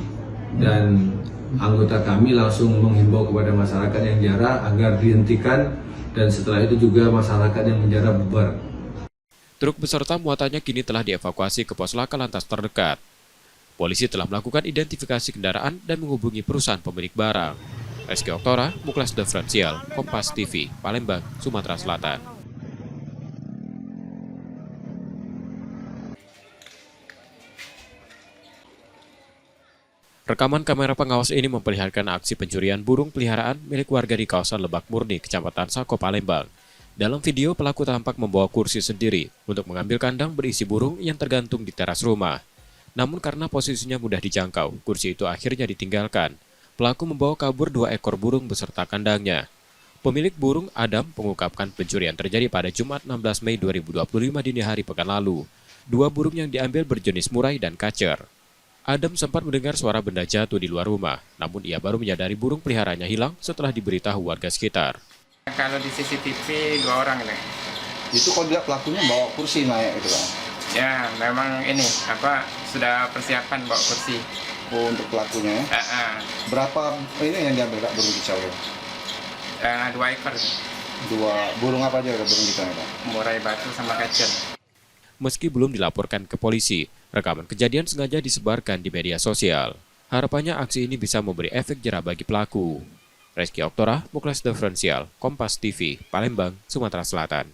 dan anggota kami langsung menghimbau kepada masyarakat yang jara agar dihentikan, dan setelah itu juga masyarakat yang menjara bubar. Truk beserta muatannya kini telah dievakuasi ke pos laka lantas terdekat. Polisi telah melakukan identifikasi kendaraan dan menghubungi perusahaan pemilik barang. Rizky Oktora, Muklas Diferensial, Kompas TV, Palembang, Sumatera Selatan. Rekaman kamera pengawas ini memperlihatkan aksi pencurian burung peliharaan milik warga di kawasan Lebak Murni, Kecamatan Sako, Palembang. Dalam video, pelaku tampak membawa kursi sendiri untuk mengambil kandang berisi burung yang tergantung di teras rumah. Namun karena posisinya mudah dijangkau, kursi itu akhirnya ditinggalkan. Pelaku membawa kabur 2 ekor burung beserta kandangnya. Pemilik burung, Adam, mengungkapkan pencurian terjadi pada Jumat 16 Mei 2025 dini hari pekan lalu. 2 burung yang diambil berjenis murai dan kacer. Adam sempat mendengar suara benda jatuh di luar rumah, namun ia baru menyadari burung peliharaannya hilang setelah diberitahu warga sekitar. Kalau di CCTV 2 orang nih. Itu kalau dia pelakunya bawa kursi naik gitu kan? Ya, memang ini sudah persiapan bawa kursi. Oh, untuk pelakunya ya? Berapa ini yang diambil Kak, burung kicau ya? 2 ekor. 2 burung apa aja burung kicau ya? Murai batu sama kacer. Meski belum dilaporkan ke polisi, rekaman kejadian sengaja disebarkan di media sosial. Harapannya aksi ini bisa memberi efek jera bagi pelaku. Rizky Oktora, Muklas Diferensial, Kompas TV, Palembang, Sumatera Selatan.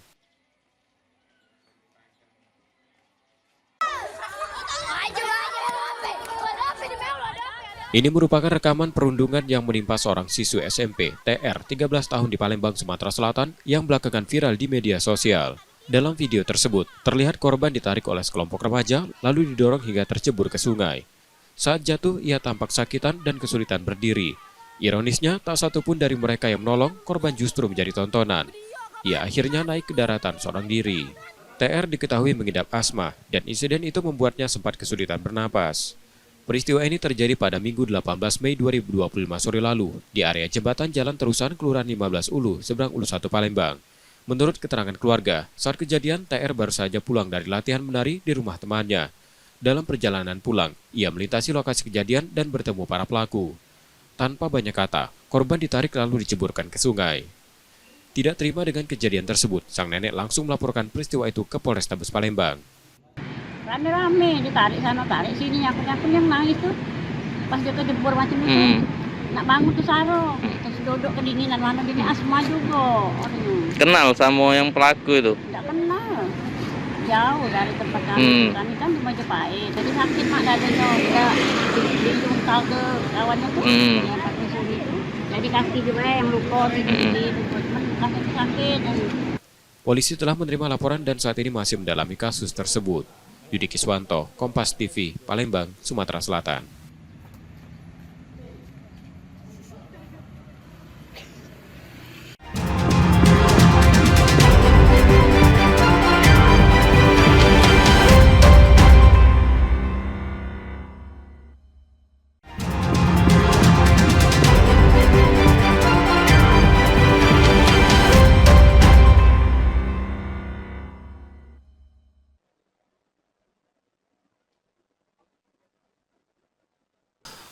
Ini merupakan rekaman perundungan yang menimpa seorang siswi SMP, TR, 13 tahun di Palembang, Sumatera Selatan, yang belakangan viral di media sosial. Dalam video tersebut, terlihat korban ditarik oleh sekelompok remaja, lalu didorong hingga tercebur ke sungai. Saat jatuh, ia tampak sakitan dan kesulitan berdiri. Ironisnya, tak satu pun dari mereka yang menolong, korban justru menjadi tontonan. Ia akhirnya naik ke daratan seorang diri. TR diketahui mengidap asma, dan insiden itu membuatnya sempat kesulitan bernapas. Peristiwa ini terjadi pada Minggu 18 Mei 2025 sore lalu di area jembatan Jalan Terusan Kelurahan 15 Ulu, seberang Ulu 1 Palembang. Menurut keterangan keluarga, saat kejadian TR baru saja pulang dari latihan menari di rumah temannya. Dalam perjalanan pulang, ia melintasi lokasi kejadian dan bertemu para pelaku. Tanpa banyak kata, korban ditarik lalu diceburkan ke sungai. Tidak terima dengan kejadian tersebut, sang nenek langsung melaporkan peristiwa itu ke Polrestabes Palembang. Rame-rame, ditarik sana, tarik sini, aku yang nangis tuh. Pas dia kejebur macam itu, nak bangun tuh Saro, terus duduk kedinginan, mana bini asma juga. Kenal sama yang pelaku itu? Tidak kenal, jauh dari tempat kami. Kami kan di Majapahit, jadi sakit mak dadanya, udah dijungkal ke kawannya tuh, yang pakai suri itu. Jadi kaki juga yang luka, cuman kaki sakit. Polisi telah menerima laporan dan saat ini masih mendalami kasus tersebut. Yudi Kiswanto, Kompas TV, Palembang, Sumatera Selatan.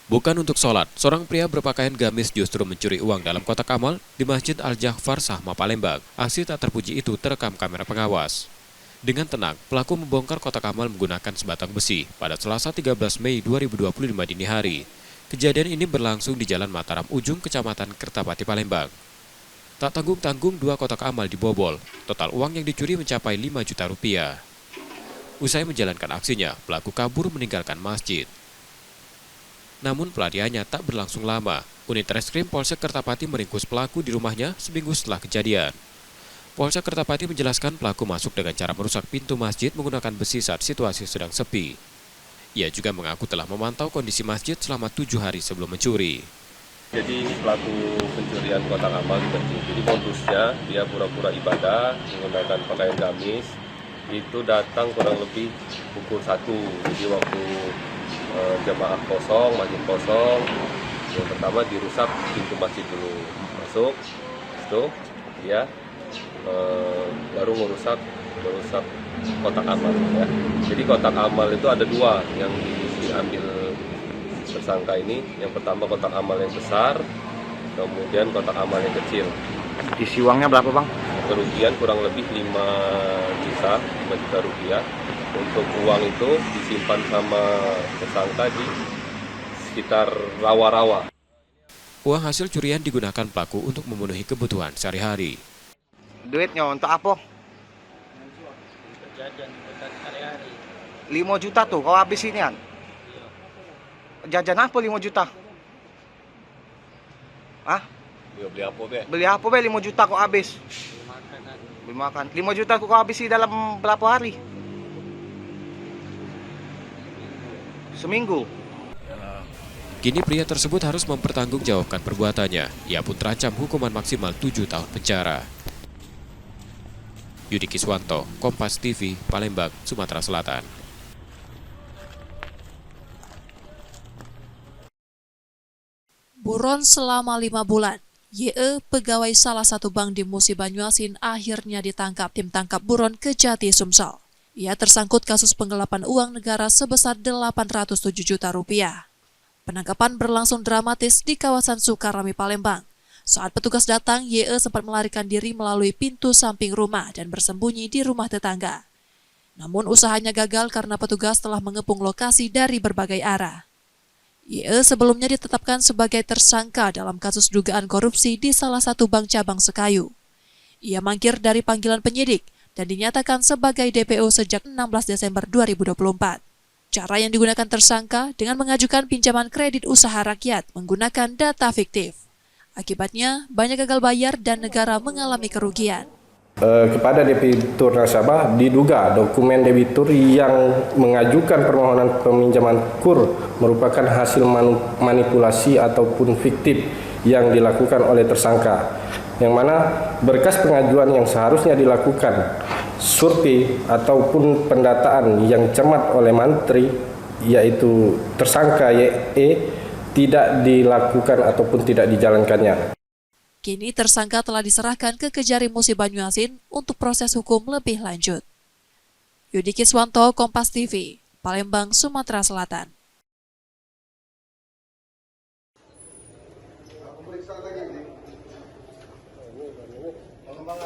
Bukan untuk sholat, seorang pria berpakaian gamis justru mencuri uang dalam kotak amal di Masjid Al-Jaghfar, Sahma, Palembang. Aksi tak terpuji itu terekam kamera pengawas. Dengan tenang, pelaku membongkar kotak amal menggunakan sebatang besi pada Selasa 13 Mei 2025 dini hari. Kejadian ini berlangsung di Jalan Mataram Ujung, Kecamatan Kertapati, Palembang. Tak tanggung-tanggung 2 kotak amal dibobol. Total uang yang dicuri mencapai 5 juta rupiah. Usai menjalankan aksinya, pelaku kabur meninggalkan masjid. Namun pelariannya tak berlangsung lama. Unit Reskrim Polsek Kertapati meringkus pelaku di rumahnya seminggu setelah kejadian. Polsek Kertapati menjelaskan pelaku masuk dengan cara merusak pintu masjid menggunakan besi saat situasi sedang sepi. Ia juga mengaku telah memantau kondisi masjid selama 7 hari sebelum mencuri. Jadi pelaku pencurian kotak amal seperti itu. Jadi modusnya dia pura-pura ibadah menggunakan pakaian gamis. itu datang kurang lebih pukul 1. Jadi waktu jamaah kosong, masjid kosong, yang pertama dirusak pintu masjid dulu, masuk, itu dia baru merusak kotak amal ya. Jadi kotak amal itu ada 2 yang diambil tersangka ini. Yang pertama kotak amal yang besar, kemudian kotak amal yang kecil. Isi uangnya berapa, Bang? Kerugian kurang lebih 5 juta rupiah. Untuk uang itu disimpan sama tersangka di sekitar rawa-rawa. Uang hasil curian digunakan pelaku untuk memenuhi kebutuhan sehari-hari. Duitnya untuk apa? Jajan bukan sehari-hari. 5 juta tuh kau habis inian. Jajan apa 5 juta? Hah? Beli apa, Be? Beli apa, Be? 5 juta kau habis? Beli makan. 5 juta kau habisi dalam berapa hari? Seminggu. Kini pria tersebut harus mempertanggungjawabkan perbuatannya. Ia pun terancam hukuman maksimal 7 tahun penjara. Yudi Kiswanto, Kompas TV, Palembang, Sumatera Selatan. Buron selama 5 bulan. YE, pegawai salah satu bank di Musi Banyuasin, akhirnya ditangkap tim tangkap buron Kejati Sumsel. Ia tersangkut kasus penggelapan uang negara sebesar 807 juta rupiah. Penangkapan berlangsung dramatis di kawasan Sukarami, Palembang. Saat petugas datang, YE sempat melarikan diri melalui pintu samping rumah dan bersembunyi di rumah tetangga. Namun usahanya gagal karena petugas telah mengepung lokasi dari berbagai arah. YE sebelumnya ditetapkan sebagai tersangka dalam kasus dugaan korupsi di salah satu bank cabang Sekayu. Ia mangkir dari panggilan penyidik dan dinyatakan sebagai DPO sejak 16 Desember 2024. Cara yang digunakan tersangka dengan mengajukan pinjaman kredit usaha rakyat menggunakan data fiktif. Akibatnya, banyak gagal bayar dan negara mengalami kerugian. Kepada debitur nasabah diduga dokumen debitur yang mengajukan permohonan peminjaman KUR merupakan hasil manipulasi ataupun fiktif yang dilakukan oleh tersangka, yang mana berkas pengajuan yang seharusnya dilakukan survei ataupun pendataan yang cermat oleh mantri, yaitu tersangka YE, tidak dilakukan ataupun tidak dijalankannya. Kini tersangka telah diserahkan ke Kejari Musi Banyuasin untuk proses hukum lebih lanjut. Yudi Kiswanto, Kompas TV, Palembang, Sumatera Selatan.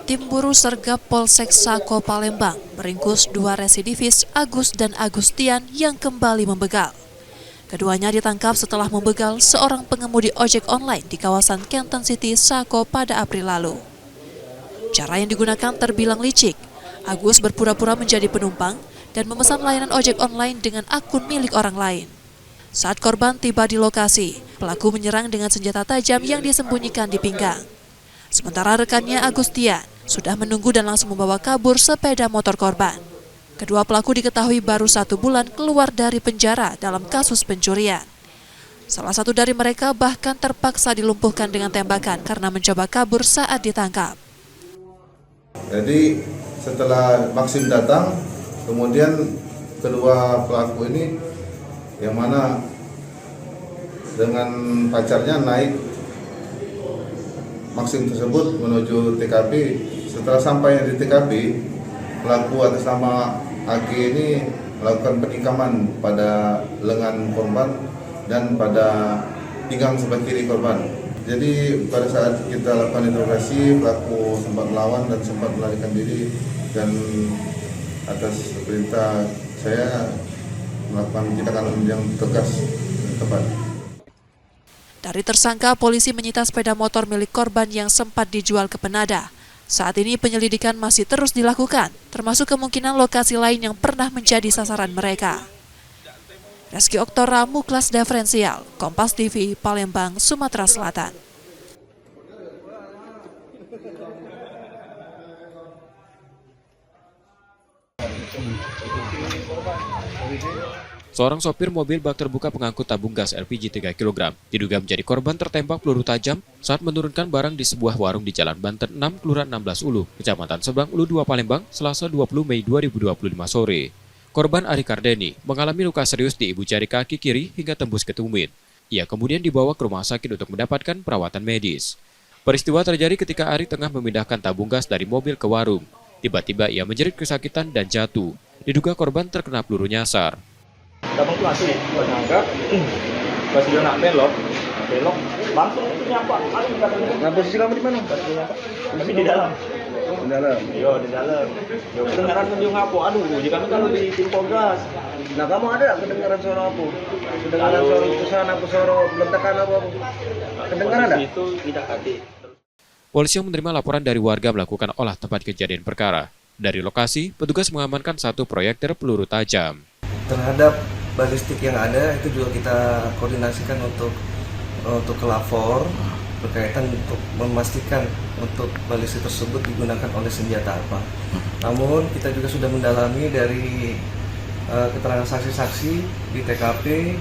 Tim Buru Sergap Polsek Sako Palembang meringkus 2 residivis Agus dan Agustian yang kembali membegal. Keduanya ditangkap setelah membegal seorang pengemudi ojek online di kawasan Kenton City, Sako pada April lalu. Cara yang digunakan terbilang licik. Agus berpura-pura menjadi penumpang dan memesan layanan ojek online dengan akun milik orang lain. Saat korban tiba di lokasi, pelaku menyerang dengan senjata tajam yang disembunyikan di pinggang. Sementara rekannya Agustian sudah menunggu dan langsung membawa kabur sepeda motor korban. Kedua pelaku diketahui baru 1 bulan keluar dari penjara dalam kasus pencurian. Salah satu dari mereka bahkan terpaksa dilumpuhkan dengan tembakan karena mencoba kabur saat ditangkap. Jadi setelah Maksim datang, kemudian kedua pelaku ini yang mana dengan pacarnya naik Maksim tersebut menuju TKP. Setelah sampai di TKP, pelaku atas nama AG ini melakukan penikaman pada lengan korban dan pada pinggang sebelah kiri korban. Jadi pada saat kita lakukan interogasi, pelaku sempat melawan dan sempat melarikan diri, dan atas perintah saya melakukan tindakan yang tegas dan tepat. Dari tersangka, polisi menyita sepeda motor milik korban yang sempat dijual ke Penada. Saat ini penyelidikan masih terus dilakukan, termasuk kemungkinan lokasi lain yang pernah menjadi sasaran mereka. Reski Oktora, Muklas Diferensial, Kompas TV, Palembang, Sumatera Selatan. Seorang sopir mobil bak terbuka pengangkut tabung gas LPG 3 kg diduga menjadi korban tertembak peluru tajam saat menurunkan barang di sebuah warung di Jalan Banten 6, Kelurahan 16 Ulu, Kecamatan Seberang Ulu 2 Palembang, Selasa 20 Mei 2025 sore. Korban Ari Kardeni mengalami luka serius di ibu jari kaki kiri hingga tembus ke tumit. Ia kemudian dibawa ke rumah sakit untuk mendapatkan perawatan medis. Peristiwa terjadi ketika Ari tengah memindahkan tabung gas dari mobil ke warung. Tiba-tiba ia menjerit kesakitan dan jatuh. Diduga korban terkena peluru nyasar. Tabung itu masih menangkap, pas dia nak belok, langsung itu nyampak. Nah, posisi kamu di mana? Tapi di dalam. Di dalam? Iya, di dalam. Yo, kedengaran menjung apa? Aduh, jadi kami kalau di tim Polgas. Nah, kamu ada kedengaran suara apa? Kedengaran suara letusan apa, suara ledakan apa? Kedengaran ada? Itu tidak ada. Polisi yang menerima laporan dari warga melakukan olah tempat kejadian perkara. Dari lokasi, petugas mengamankan 1 proyektil peluru tajam. Terhadap balistik yang ada itu juga kita koordinasikan untuk ke lapor berkaitan untuk memastikan untuk balistik tersebut digunakan oleh senjata apa. Namun kita juga sudah mendalami dari keterangan saksi-saksi di TKP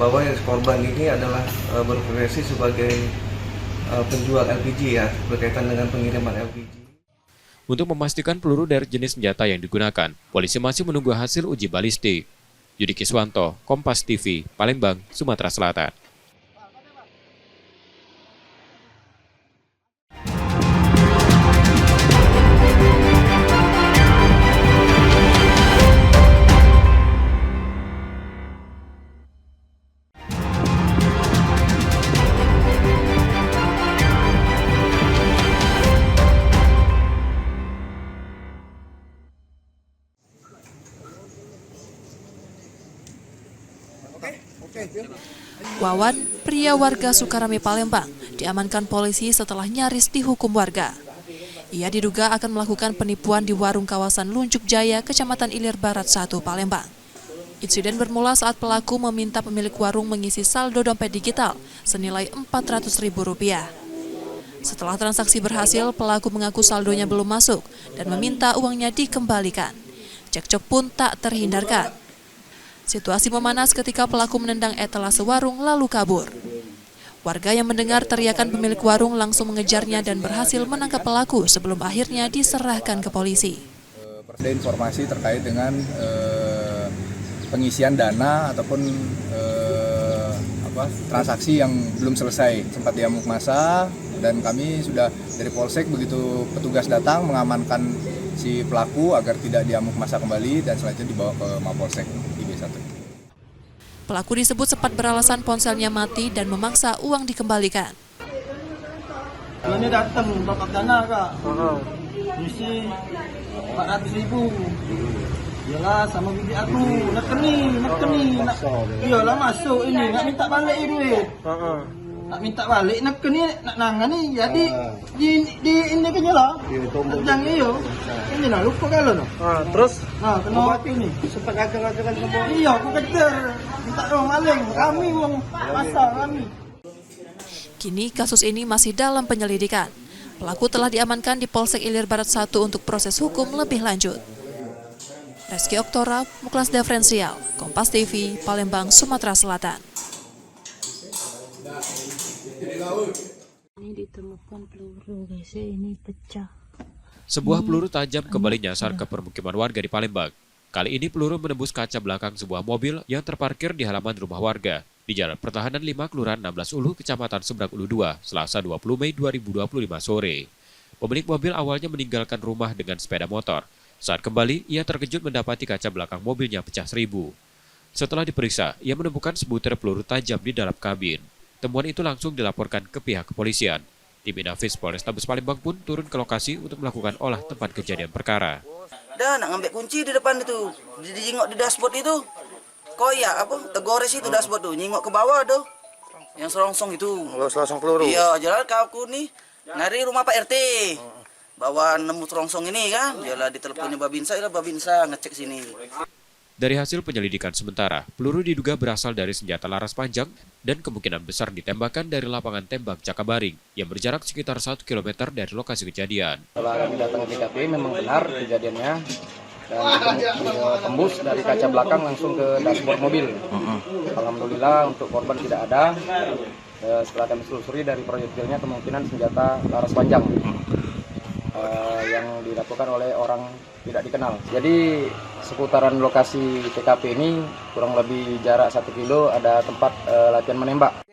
bahwa korban ini adalah berprofesi sebagai penjual LPG ya, berkaitan dengan pengiriman LPG. Untuk memastikan peluru dari jenis senjata yang digunakan, polisi masih menunggu hasil uji balistik. Yudi Kiswanto, Kompas TV, Palembang, Sumatera Selatan. Wawan, pria warga Sukarame Palembang, diamankan polisi setelah nyaris dihukum warga. Ia diduga akan melakukan penipuan di warung kawasan Lunjuk Jaya, Kecamatan Ilir Barat 1, Palembang. Insiden bermula saat pelaku meminta pemilik warung mengisi saldo dompet digital senilai Rp400.000. Setelah transaksi berhasil, pelaku mengaku saldonya belum masuk dan meminta uangnya dikembalikan. Cekcok pun tak terhindarkan. Situasi memanas ketika pelaku menendang etalase warung lalu kabur. Warga yang mendengar teriakan pemilik warung langsung mengejarnya dan berhasil menangkap pelaku sebelum akhirnya diserahkan ke polisi. Ada informasi terkait dengan pengisian dana ataupun transaksi yang belum selesai, sempat diamuk massa, dan kami sudah dari Polsek begitu petugas datang mengamankan si pelaku agar tidak diamuk massa kembali dan selanjutnya dibawa ke Mapolsek IB1. Pelaku disebut sempat beralasan ponselnya mati dan memaksa uang dikembalikan. Ini datang bapak dana kak, misi 400.000. Iyalah sama bibi aku, nak keni, iyalah masuk ini, nak minta balik duit. Nak minta balik, nak keni, nak nangan ni, jadi di ini kenya lah. Jangan iyo, ini lah lupa kalau no. Terus? Nah, kena waktu ni. Sempat agak-agak semua. Iya, aku kejar, minta dong maling, kami uang masa kami. Kini kasus ini masih dalam penyelidikan. Pelaku telah diamankan di Polsek Ilir Barat 1 untuk proses hukum lebih lanjut. Reski Oktora, Muklas Diferensial, Kompas TV, Palembang, Sumatera Selatan. Ini ditemukan peluru, guys, ini pecah. Sebuah peluru tajam kembali nyasar ke permukiman warga di Palembang. Kali ini peluru menembus kaca belakang sebuah mobil yang terparkir di halaman rumah warga di Jalan Pertahanan 5, Kelurahan 16 Ulu, Kecamatan Seberang Ulu 2, Selasa 20 Mei 2025 sore. Pemilik mobil awalnya meninggalkan rumah dengan sepeda motor. Saat kembali, ia terkejut mendapati kaca belakang mobilnya pecah 1000. Setelah diperiksa, ia menemukan sebutir peluru tajam di dalam kabin. Temuan itu langsung dilaporkan ke pihak kepolisian. Tim Inafis Polrestabes Palembang pun turun ke lokasi untuk melakukan olah tempat kejadian perkara. Dah nak ngambil kunci di depan itu, jengok di dashboard itu, koyak tegores itu dashboard tuh, nyengok ke bawah tuh, yang serongsong itu. Serongsong peluru. Iya, jalan aku nih, nyari rumah Pak RT. Bawa nemu serongsong ini kan, dialah diteleponnya Babinsa, ngecek sini. Dari hasil penyelidikan sementara, peluru diduga berasal dari senjata laras panjang dan kemungkinan besar ditembakkan dari lapangan tembak Cakabaring yang berjarak sekitar 1 km dari lokasi kejadian. Setelah kami datang ke TKP, memang benar kejadiannya dan tembus dari kaca belakang langsung ke dashboard mobil. Alhamdulillah untuk korban tidak ada. Setelah kami telusuri dari proyektilnya kemungkinan senjata laras panjang yang dilakukan oleh orang tidak dikenal. Jadi seputaran lokasi TKP ini kurang lebih jarak 1 kilo ada tempat latihan menembak.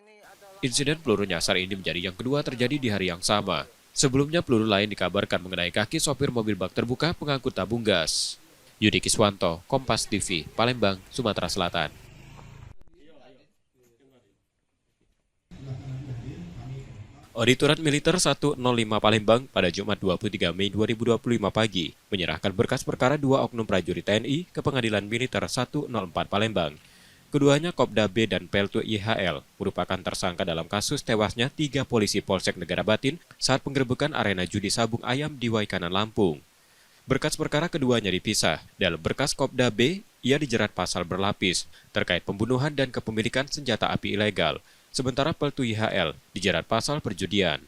Insiden peluru nyasar ini menjadi yang kedua terjadi di hari yang sama. Sebelumnya peluru lain dikabarkan mengenai kaki sopir mobil bak terbuka pengangkut tabung gas. Yudi Kiswanto, Kompas TV, Palembang, Sumatera Selatan. Auditorat Militer 105 Palembang pada Jumat 23 Mei 2025 pagi menyerahkan berkas perkara 2 oknum prajurit TNI ke Pengadilan Militer 104 Palembang. Keduanya Kopda B dan Peltu IHL merupakan tersangka dalam kasus tewasnya 3 polisi Polsek Negara Batin saat penggerebekan arena judi sabung ayam di Waikanan, Lampung. Berkas perkara keduanya dipisah. Dalam berkas Kopda B, ia dijerat pasal berlapis terkait pembunuhan dan kepemilikan senjata api ilegal. Sementara Peltu IHL dijerat pasal perjudian.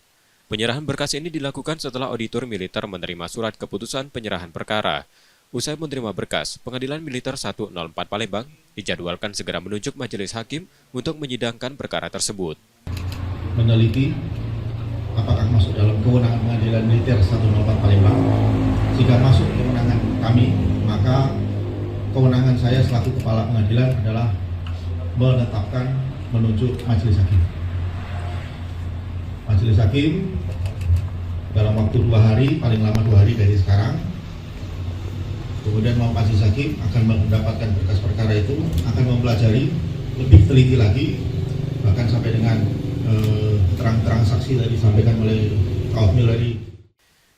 Penyerahan berkas ini dilakukan setelah auditor militer menerima surat keputusan penyerahan perkara. Usai menerima berkas, Pengadilan Militer 104 Palembang dijadwalkan segera menunjuk majelis hakim untuk menyidangkan perkara tersebut. Meneliti apakah masuk dalam kewenangan Pengadilan Militer 104 Palembang. Jika masuk kewenangan kami, maka kewenangan saya selaku kepala pengadilan adalah menetapkan menunjuk majelis hakim. Majelis hakim dalam waktu 2 hari, paling lama 2 hari dari sekarang. Kemudian majelis hakim akan mendapatkan berkas perkara itu, akan mempelajari lebih teliti lagi, bahkan sampai dengan terang-terang saksi tadi disampaikan oleh Kawat Milari.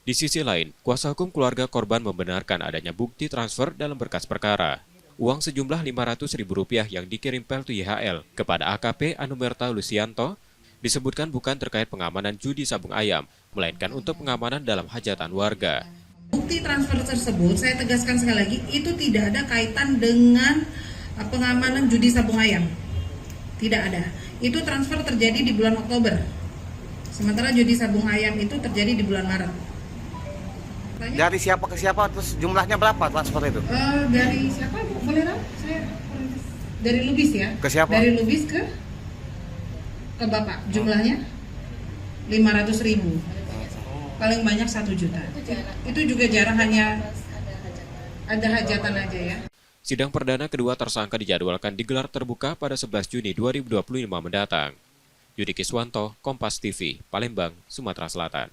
Di sisi lain, kuasa hukum keluarga korban membenarkan adanya bukti transfer dalam berkas perkara. Uang sejumlah Rp500.000 yang dikirim Peltu IHL kepada AKP Anumerta Lucianto disebutkan bukan terkait pengamanan judi sabung ayam, melainkan untuk pengamanan dalam hajatan warga. Bukti transfer tersebut, saya tegaskan sekali lagi, itu tidak ada kaitan dengan pengamanan judi sabung ayam. Tidak ada. Itu transfer terjadi di bulan Oktober. Sementara judi sabung ayam itu terjadi di bulan Maret. Dari siapa ke siapa, terus jumlahnya berapa transfer itu? Dari siapa? Boleh tahu? Saya dari Lubis ya. Ke siapa? Dari Lubis ke Bapak. Jumlahnya 500.000. Paling banyak 1 juta. Itu juga jarang, hanya ada hajatan aja ya. Sidang perdana kedua tersangka dijadwalkan digelar terbuka pada 11 Juni 2025 mendatang. Yudi Kiswanto, Kompas TV, Palembang, Sumatera Selatan.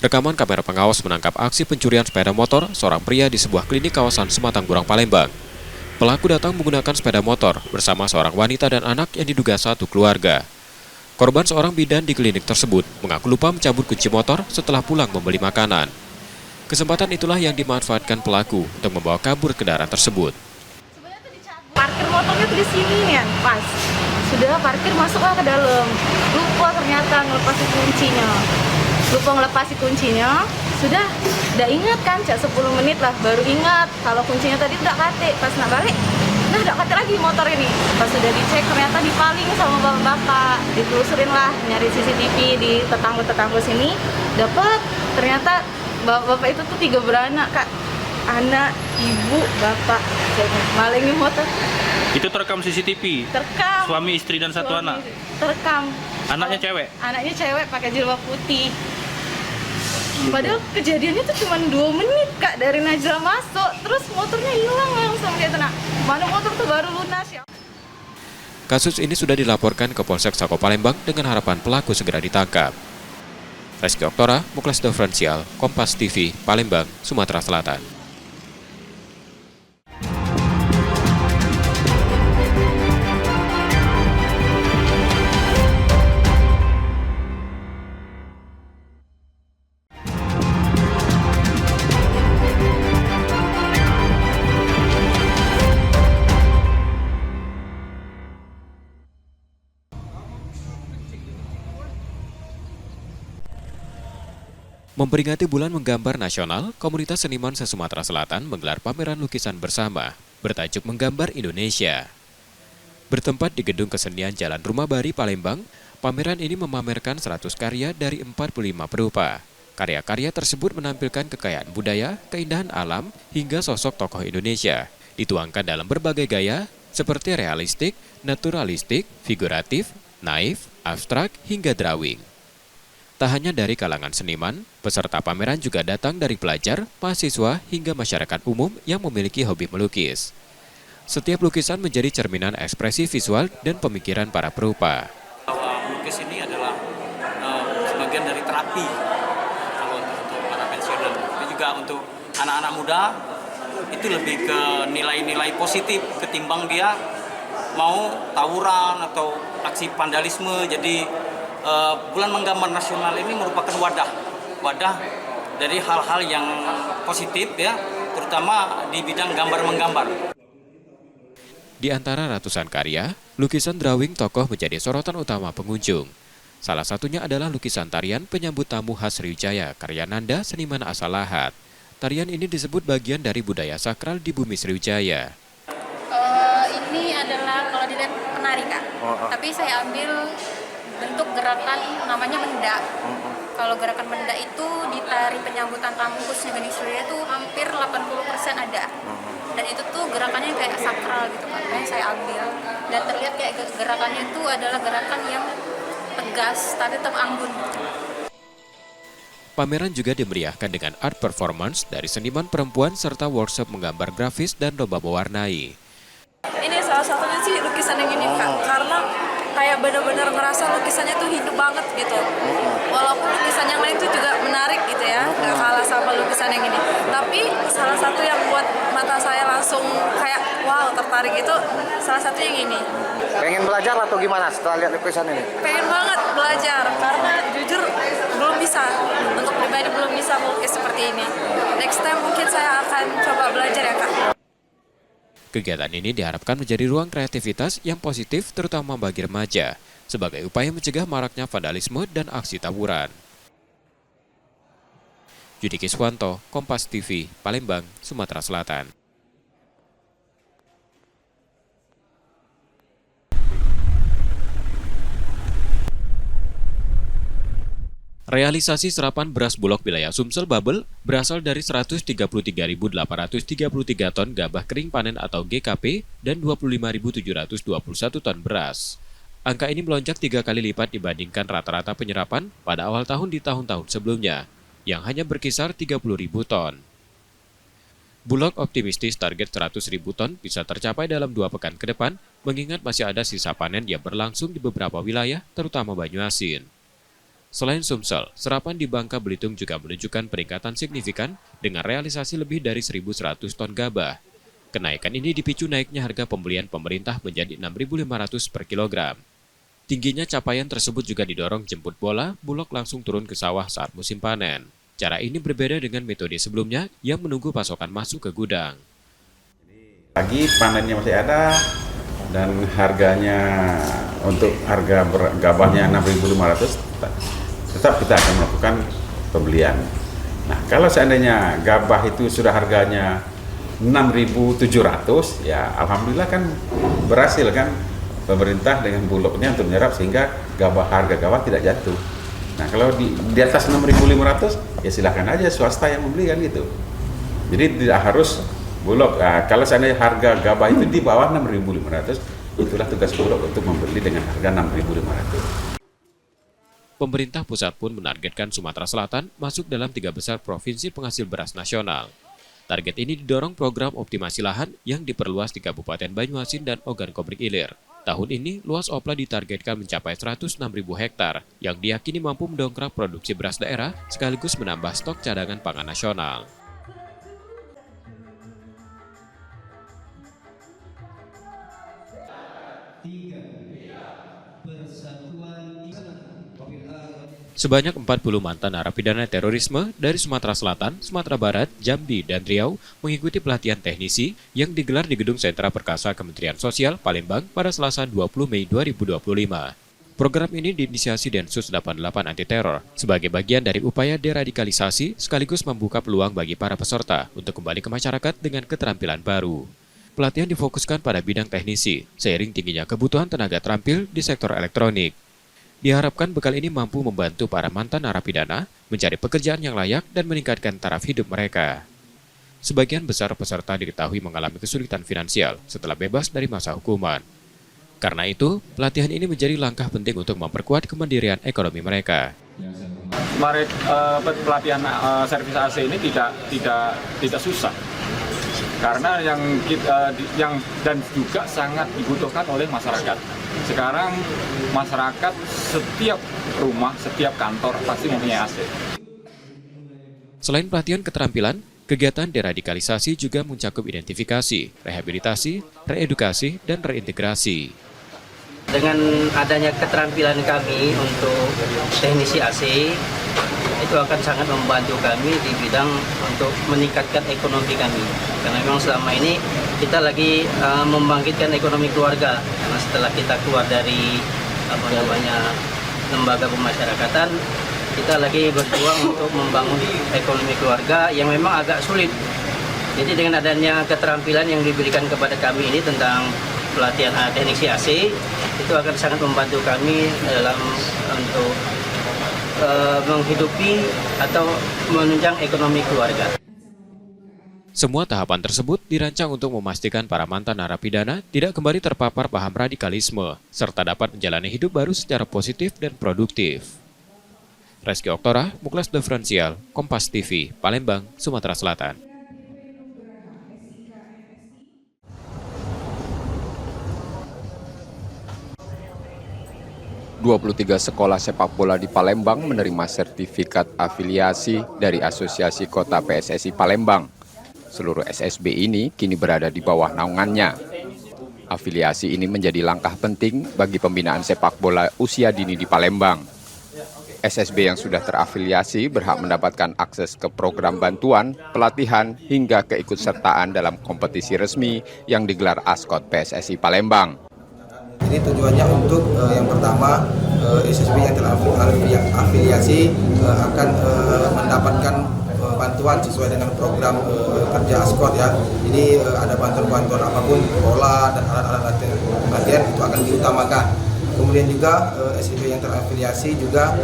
Rekaman kamera pengawas menangkap aksi pencurian sepeda motor seorang pria di sebuah klinik kawasan Sematangburang, Palembang. Pelaku datang menggunakan sepeda motor bersama seorang wanita dan anak yang diduga satu keluarga. Korban seorang bidan di klinik tersebut mengaku lupa mencabut kunci motor setelah pulang membeli makanan. Kesempatan itulah yang dimanfaatkan pelaku untuk membawa kabur kendaraan tersebut. Parkir motornya tuh di sini ya, pas. Sudah parkir, masuklah ke dalam. Lupa ternyata ngelepas kuncinya. Sudah ingat kan, cak 10 menit lah baru ingat kalau kuncinya tadi udah kate. Pas nak balik, nah udah kate lagi motor ini. Pas sudah dicek ternyata dipaling sama bapak-bapak. Ditelusurin lah, nyari CCTV di tetangga-tetangga sini. Dapat ternyata bapak itu tuh 3 beranak, Kak. Anak, ibu, bapak, malingin motor. Itu terekam CCTV? Terekam. Suami, istri, dan satu anak? Terekam. Anaknya cewek? Anaknya cewek pakai jilbab putih. Padahal kejadiannya tuh cuma 2 menit, Kak, dari Najla masuk. Terus motornya hilang langsung, dia tenang. Mana motor tuh baru lunas ya. Kasus ini sudah dilaporkan ke Polsek Sako Palembang dengan harapan pelaku segera ditangkap. Reski Oktora, Muklas Diferensial, Kompas TV, Palembang, Sumatera Selatan. Memperingati Bulan Menggambar Nasional, Komunitas Seniman se-Sumatera Selatan menggelar pameran lukisan bersama bertajuk Menggambar Indonesia. Bertempat di Gedung Kesenian Jalan Rumah Bari, Palembang, Pameran ini memamerkan 100 karya dari 45 perupa. Karya-karya tersebut menampilkan kekayaan budaya, keindahan alam, hingga sosok tokoh Indonesia. Dituangkan dalam berbagai gaya, seperti realistik, naturalistik, figuratif, naif, abstrak, hingga drawing. Tak hanya dari kalangan seniman, peserta pameran juga datang dari pelajar, mahasiswa, hingga masyarakat umum yang memiliki hobi melukis. Setiap lukisan menjadi cerminan ekspresi visual dan pemikiran para perupa. Melukis ini adalah sebagian dari terapi kalau untuk para pensiunan. Tapi juga untuk anak-anak muda itu lebih ke nilai-nilai positif ketimbang dia mau tawuran atau aksi vandalisme. Jadi Bulan Menggambar Nasional ini merupakan wadah dari hal-hal yang positif ya, terutama di bidang gambar menggambar. Di antara ratusan karya, lukisan drawing tokoh menjadi sorotan utama pengunjung. Salah satunya adalah lukisan tarian penyambut tamu khas Sriwijaya, karya Nanda, seniman asal Lahat. Tarian ini disebut bagian dari budaya sakral di bumi Sriwijaya. Ini adalah kalau dilihat penari, Kak. Tapi saya ambil bentuk gerakan namanya menda. Kalau gerakan menda itu di tari penyambutan tamu khususnya Geni Sriwijaya itu hampir 80% ada. Dan itu tuh gerakannya kayak sakral gitu, makanya saya ambil. Dan terlihat kayak gerakannya itu adalah gerakan yang tegas tapi tetap anggun. Pameran juga dimeriahkan dengan art performance dari seniman perempuan serta workshop menggambar grafis dan lomba mewarnai. Ini salah satunya sih lukisan yang ini, Kak, karena kayak benar-benar ngerasa lukisannya tuh hidup banget gitu. Walaupun lukisan yang lain itu juga menarik gitu ya, nggak kalah sama lukisan yang ini. Tapi salah satu yang buat mata saya langsung kayak wow, tertarik itu salah satu yang ini. Pengen belajar atau gimana setelah lihat lukisan ini? Pengen banget belajar karena jujur belum bisa, untuk pribadi belum bisa melukis seperti ini. Next time mungkin saya akan coba belajar ya, Kak. Kegiatan ini diharapkan menjadi ruang kreativitas yang positif terutama bagi remaja, sebagai upaya mencegah maraknya vandalisme dan aksi tawuran. Yudi Kiswanto, Kompas TV, Palembang, Sumatera Selatan. Realisasi serapan beras Bulog wilayah Sumsel Babel berasal dari 133.833 ton gabah kering panen atau GKP dan 25.721 ton beras. Angka ini melonjak 3 kali lipat dibandingkan rata-rata penyerapan pada awal tahun di tahun-tahun sebelumnya, yang hanya berkisar 30.000 ton. Bulog optimistis target 100.000 ton bisa tercapai dalam 2 pekan ke depan, mengingat masih ada sisa panen yang berlangsung di beberapa wilayah, terutama Banyuasin. Selain Sumsel, serapan di Bangka Belitung juga menunjukkan peningkatan signifikan dengan realisasi lebih dari 1.100 ton gabah. Kenaikan ini dipicu naiknya harga pembelian pemerintah menjadi 6.500 per kilogram. Tingginya capaian tersebut juga didorong jemput bola, Bulog langsung turun ke sawah saat musim panen. Cara ini berbeda dengan metode sebelumnya yang menunggu pasokan masuk ke gudang. Lagi panennya masih ada dan harganya untuk harga gabahnya 6.500. Tetap kita akan melakukan pembelian. Nah, kalau seandainya gabah itu sudah harganya 6.700, ya alhamdulillah kan berhasil kan pemerintah dengan Bulognya untuk menyerap sehingga harga gabah tidak jatuh. Nah, kalau di atas 6.500 ya silakan aja swasta yang membeli kan gitu. Jadi tidak harus Bulog. Nah, kalau seandainya harga gabah itu di bawah 6.500, itulah tugas Bulog untuk membeli dengan harga 6.500. Pemerintah pusat pun menargetkan Sumatera Selatan masuk dalam 3 besar provinsi penghasil beras nasional. Target ini didorong program optimasi lahan yang diperluas di Kabupaten Banyuasin dan Ogan Komering Ilir. Tahun ini, luas OPLA ditargetkan mencapai 106.000 hektar, yang diyakini mampu mendongkrak produksi beras daerah sekaligus menambah stok cadangan pangan nasional. Sebanyak 40 mantan narapidana terorisme dari Sumatera Selatan, Sumatera Barat, Jambi, dan Riau mengikuti pelatihan teknisi yang digelar di Gedung Sentra Perkasa Kementerian Sosial, Palembang pada Selasa 20 Mei 2025. Program ini diinisiasi Densus 88 Anti Teror sebagai bagian dari upaya deradikalisasi sekaligus membuka peluang bagi para peserta untuk kembali ke masyarakat dengan keterampilan baru. Pelatihan difokuskan pada bidang teknisi, seiring tingginya kebutuhan tenaga terampil di sektor elektronik. Diharapkan bekal ini mampu membantu para mantan narapidana mencari pekerjaan yang layak dan meningkatkan taraf hidup mereka. Sebagian besar peserta diketahui mengalami kesulitan finansial setelah bebas dari masa hukuman. Karena itu, pelatihan ini menjadi langkah penting untuk memperkuat kemandirian ekonomi mereka. Pelatihan servis AC ini tidak susah, karena yang dan juga sangat dibutuhkan oleh masyarakat. Sekarang masyarakat setiap rumah, setiap kantor pasti mempunyai AC. Selain pelatihan keterampilan, kegiatan deradikalisasi juga mencakup identifikasi, rehabilitasi, reedukasi, dan reintegrasi. Dengan adanya keterampilan kami untuk teknisi AC, itu akan sangat membantu kami di bidang untuk meningkatkan ekonomi kami. Karena memang selama ini kita lagi membangkitkan ekonomi keluarga. Karena setelah kita keluar dari lembaga pemasyarakatan, kita lagi berjuang untuk membangun ekonomi keluarga yang memang agak sulit. Jadi dengan adanya keterampilan yang diberikan kepada kami ini tentang pelatihan teknisi AC, itu akan sangat membantu kami dalam untuk menghidupi atau menunjang ekonomi keluarga. Semua tahapan tersebut dirancang untuk memastikan para mantan narapidana tidak kembali terpapar paham radikalisme, serta dapat menjalani hidup baru secara positif dan produktif. Reski Oktora, Muklas Differential, Kompas TV, Palembang, Sumatera Selatan. ...23 sekolah sepak bola di Palembang menerima sertifikat afiliasi dari Asosiasi Kota PSSI Palembang. Seluruh SSB ini kini berada di bawah naungannya. Afiliasi ini menjadi langkah penting bagi pembinaan sepak bola usia dini di Palembang. SSB yang sudah terafiliasi berhak mendapatkan akses ke program bantuan, pelatihan, hingga keikutsertaan dalam kompetisi resmi yang digelar ASKOT PSSI Palembang. Ini tujuannya untuk yang pertama, SSB yang terafiliasi akan mendapatkan bantuan sesuai dengan program kerja ASKOT ya. Jadi ada bantuan-bantuan apapun, bola dan alat-alat latihan itu akan diutamakan. Kemudian juga SSB yang terafiliasi juga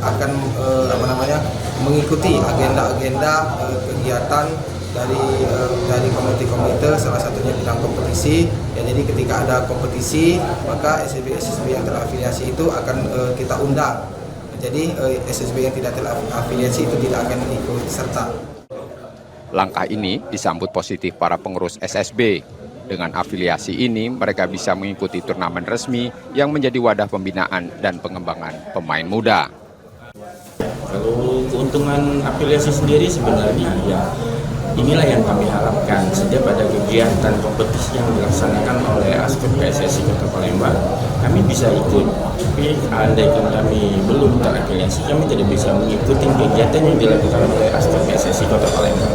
akan mengikuti agenda-agenda kegiatan dari komite-komite, salah satunya bidang kompetisi. Ya, jadi ketika ada kompetisi, maka SSB yang terafiliasi itu akan kita undang. Jadi SSB yang tidak terafiliasi itu tidak akan ikut serta. Langkah ini disambut positif para pengurus SSB. Dengan afiliasi ini, mereka bisa mengikuti turnamen resmi yang menjadi wadah pembinaan dan pengembangan pemain muda. Kalau keuntungan afiliasi sendiri sebenarnya ya inilah yang kami harapkan. Setiap ada kegiatan kompetisi yang dilaksanakan oleh ASKOT PSSI Kota Palembang, kami bisa ikut. Tapi andaikan kami belum terafiliasi, kami tidak bisa mengikuti kegiatan yang dilakukan oleh ASKOT PSSI Kota Palembang.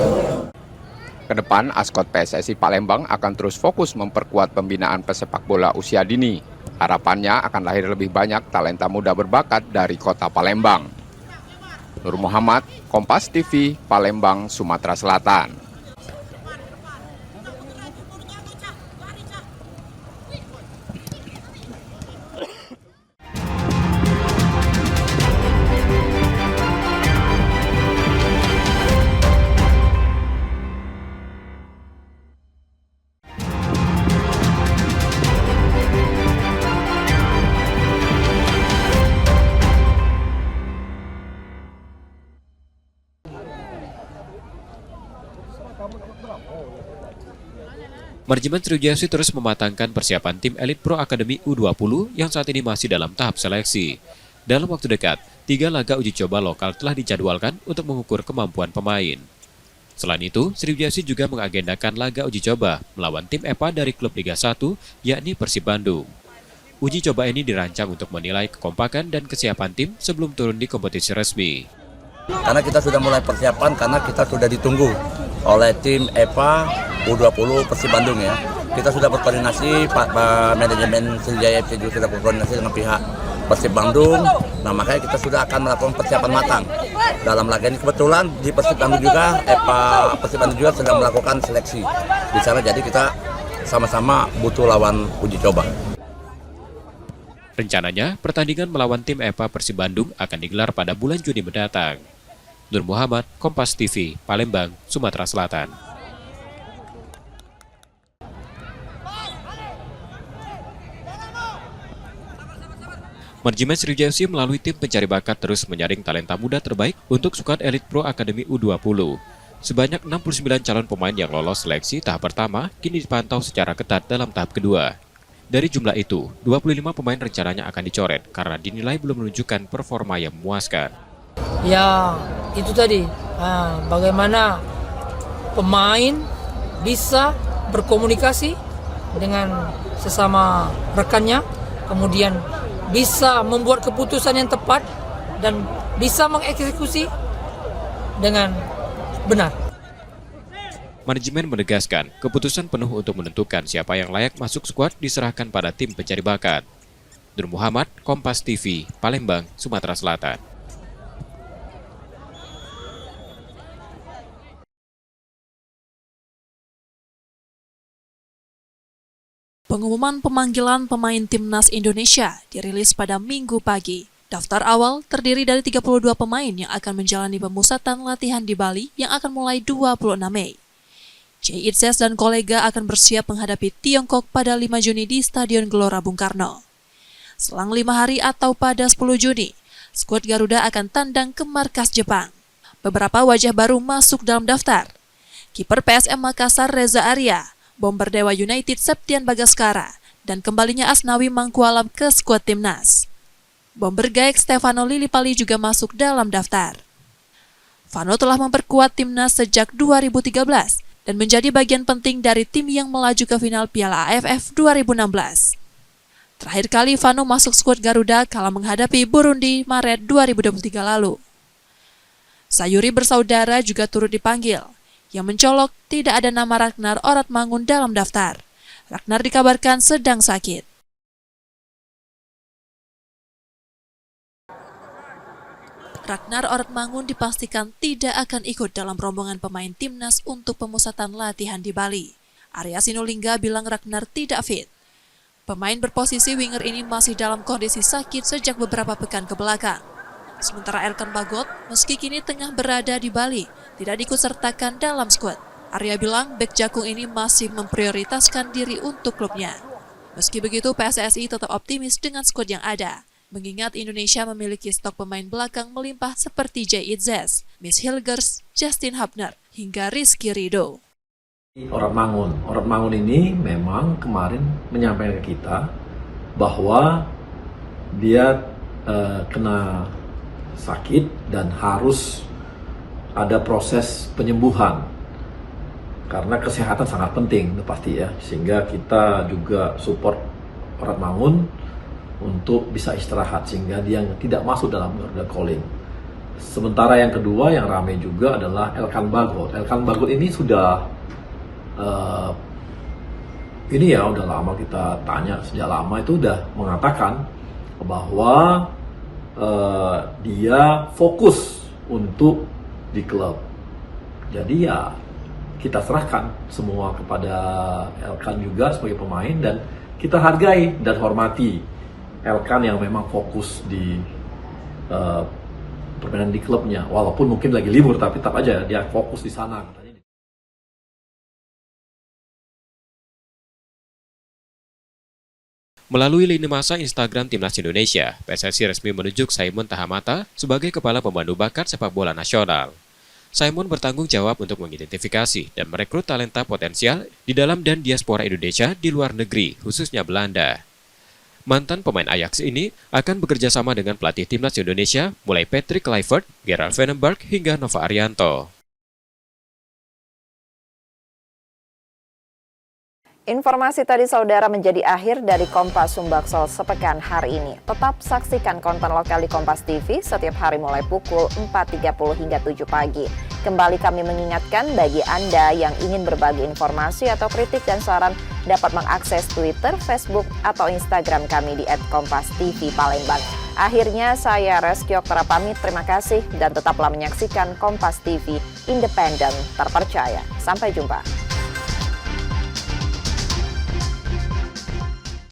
Kedepan, ASKOT PSSI Palembang akan terus fokus memperkuat pembinaan pesepak bola usia dini. Harapannya akan lahir lebih banyak talenta muda berbakat dari Kota Palembang. Nur Muhammad, Kompas TV, Palembang, Sumatera Selatan. Manajemen Sriwijaya FC terus mematangkan persiapan tim elit Pro Academy U20 yang saat ini masih dalam tahap seleksi. Dalam waktu dekat, 3 laga uji coba lokal telah dijadwalkan untuk mengukur kemampuan pemain. Selain itu, Sriwijaya FC juga mengagendakan laga uji coba melawan tim EPA dari klub Liga 1, yakni Persib Bandung. Uji coba ini dirancang untuk menilai kekompakan dan kesiapan tim sebelum turun di kompetisi resmi. Karena kita sudah mulai persiapan, karena kita sudah ditunggu oleh tim EPA U20 Persib Bandung ya. Kita sudah berkoordinasi, manajemen Sriwijaya FC juga sudah berkoordinasi dengan pihak Persib Bandung. Nah makanya kita sudah akan melakukan persiapan matang dalam laga ini. Kebetulan di Persib Bandung juga, EPA Persib Bandung juga sedang melakukan seleksi di sana. Jadi kita sama-sama butuh lawan uji coba. Rencananya, pertandingan melawan tim EPA Persib Bandung akan digelar pada bulan Juni mendatang. Nur Muhammad, Kompas TV, Palembang, Sumatera Selatan. Manajemen Sriwijaya FC melalui tim pencari bakat terus menyaring talenta muda terbaik untuk skuad Elite Pro Akademi U20. Sebanyak 69 calon pemain yang lolos seleksi tahap pertama kini dipantau secara ketat dalam tahap kedua. Dari jumlah itu, 25 pemain rencananya akan dicoret karena dinilai belum menunjukkan performa yang memuaskan. Ya, itu tadi. Bagaimana pemain bisa berkomunikasi dengan sesama rekannya, kemudian bisa membuat keputusan yang tepat dan bisa mengeksekusi dengan benar. Manajemen menegaskan, keputusan penuh untuk menentukan siapa yang layak masuk skuad diserahkan pada tim pencari bakat. Nur Muhammad, Kompas TV, Palembang, Sumatera Selatan. Pengumuman pemanggilan pemain Timnas Indonesia dirilis pada Minggu pagi. Daftar awal terdiri dari 32 pemain yang akan menjalani pemusatan latihan di Bali yang akan mulai 26 Mei. Jay Itzes dan kolega akan bersiap menghadapi Tiongkok pada 5 Juni di Stadion Gelora Bung Karno. Selang 5 hari atau pada 10 Juni, skuad Garuda akan tandang ke markas Jepang. Beberapa wajah baru masuk dalam daftar. Kiper PSM Makassar Reza Arya, bomber Dewa United Septian Bagaskara, dan kembalinya Asnawi Mangkualam ke skuad Timnas. Bomber Gaek Stefano Lillipali juga masuk dalam daftar. Vano telah memperkuat Timnas sejak 2013 dan menjadi bagian penting dari tim yang melaju ke final Piala AFF 2016. Terakhir kali Vano masuk skuad Garuda kala menghadapi Burundi Maret 2023 lalu. Sayuri bersaudara juga turut dipanggil. Yang mencolok, tidak ada nama Ragnar Oratmangun dalam daftar. Ragnar dikabarkan sedang sakit. Ragnar Oratmangun dipastikan tidak akan ikut dalam rombongan pemain Timnas untuk pemusatan latihan di Bali. Arya Sinulinga bilang Ragnar tidak fit. Pemain berposisi winger ini masih dalam kondisi sakit sejak beberapa pekan ke belakang. Sementara Elkan Bagot, meski kini tengah berada di Bali, tidak diikutsertakan dalam skuad. Arya bilang bek Jakung ini masih memprioritaskan diri untuk klubnya. Meski begitu, PSSI tetap optimis dengan skuad yang ada. Mengingat Indonesia memiliki stok pemain belakang melimpah seperti Jay Itzes, Miss Hilgers, Justin Hubner, hingga Rizky Ridho. Oratmangun ini memang kemarin menyampaikan ke kita bahwa dia kena sakit dan harus ada proses penyembuhan karena kesehatan sangat penting pasti ya, sehingga kita juga support Oratmangun untuk bisa istirahat sehingga dia tidak masuk dalam Garuda Calling. Sementara yang kedua yang ramai juga adalah Elkan Bagot. Elkan Bagot ini sudah udah lama kita tanya, sejak lama itu udah mengatakan bahwa dia fokus untuk di klub. Jadi ya kita serahkan semua kepada Elkan juga sebagai pemain dan kita hargai dan hormati Elkan yang memang fokus di permainan di klubnya, walaupun mungkin lagi libur tapi tetap aja dia fokus di sana. Melalui lini masa Instagram Timnas Indonesia, PSSI resmi menunjuk Simon Tahamata sebagai Kepala Pemandu Bakat Sepak Bola Nasional. Simon bertanggung jawab untuk mengidentifikasi dan merekrut talenta potensial di dalam dan diaspora Indonesia di luar negeri, khususnya Belanda. Mantan pemain Ajax ini akan bekerja sama dengan pelatih Timnas Indonesia mulai Patrick Kluivert, Gerard Vandenberg, hingga Nova Arianto. Informasi tadi saudara menjadi akhir dari Kompas Sumbaksol sepekan hari ini. Tetap saksikan konten lokal di Kompas TV setiap hari mulai pukul 4.30 hingga 7 pagi. Kembali kami mengingatkan bagi Anda yang ingin berbagi informasi atau kritik dan saran dapat mengakses Twitter, Facebook, atau Instagram kami di @kompas_tv_palembang. Akhirnya saya Reski Oktara pamit, terima kasih dan tetaplah menyaksikan Kompas TV, independen, terpercaya. Sampai jumpa.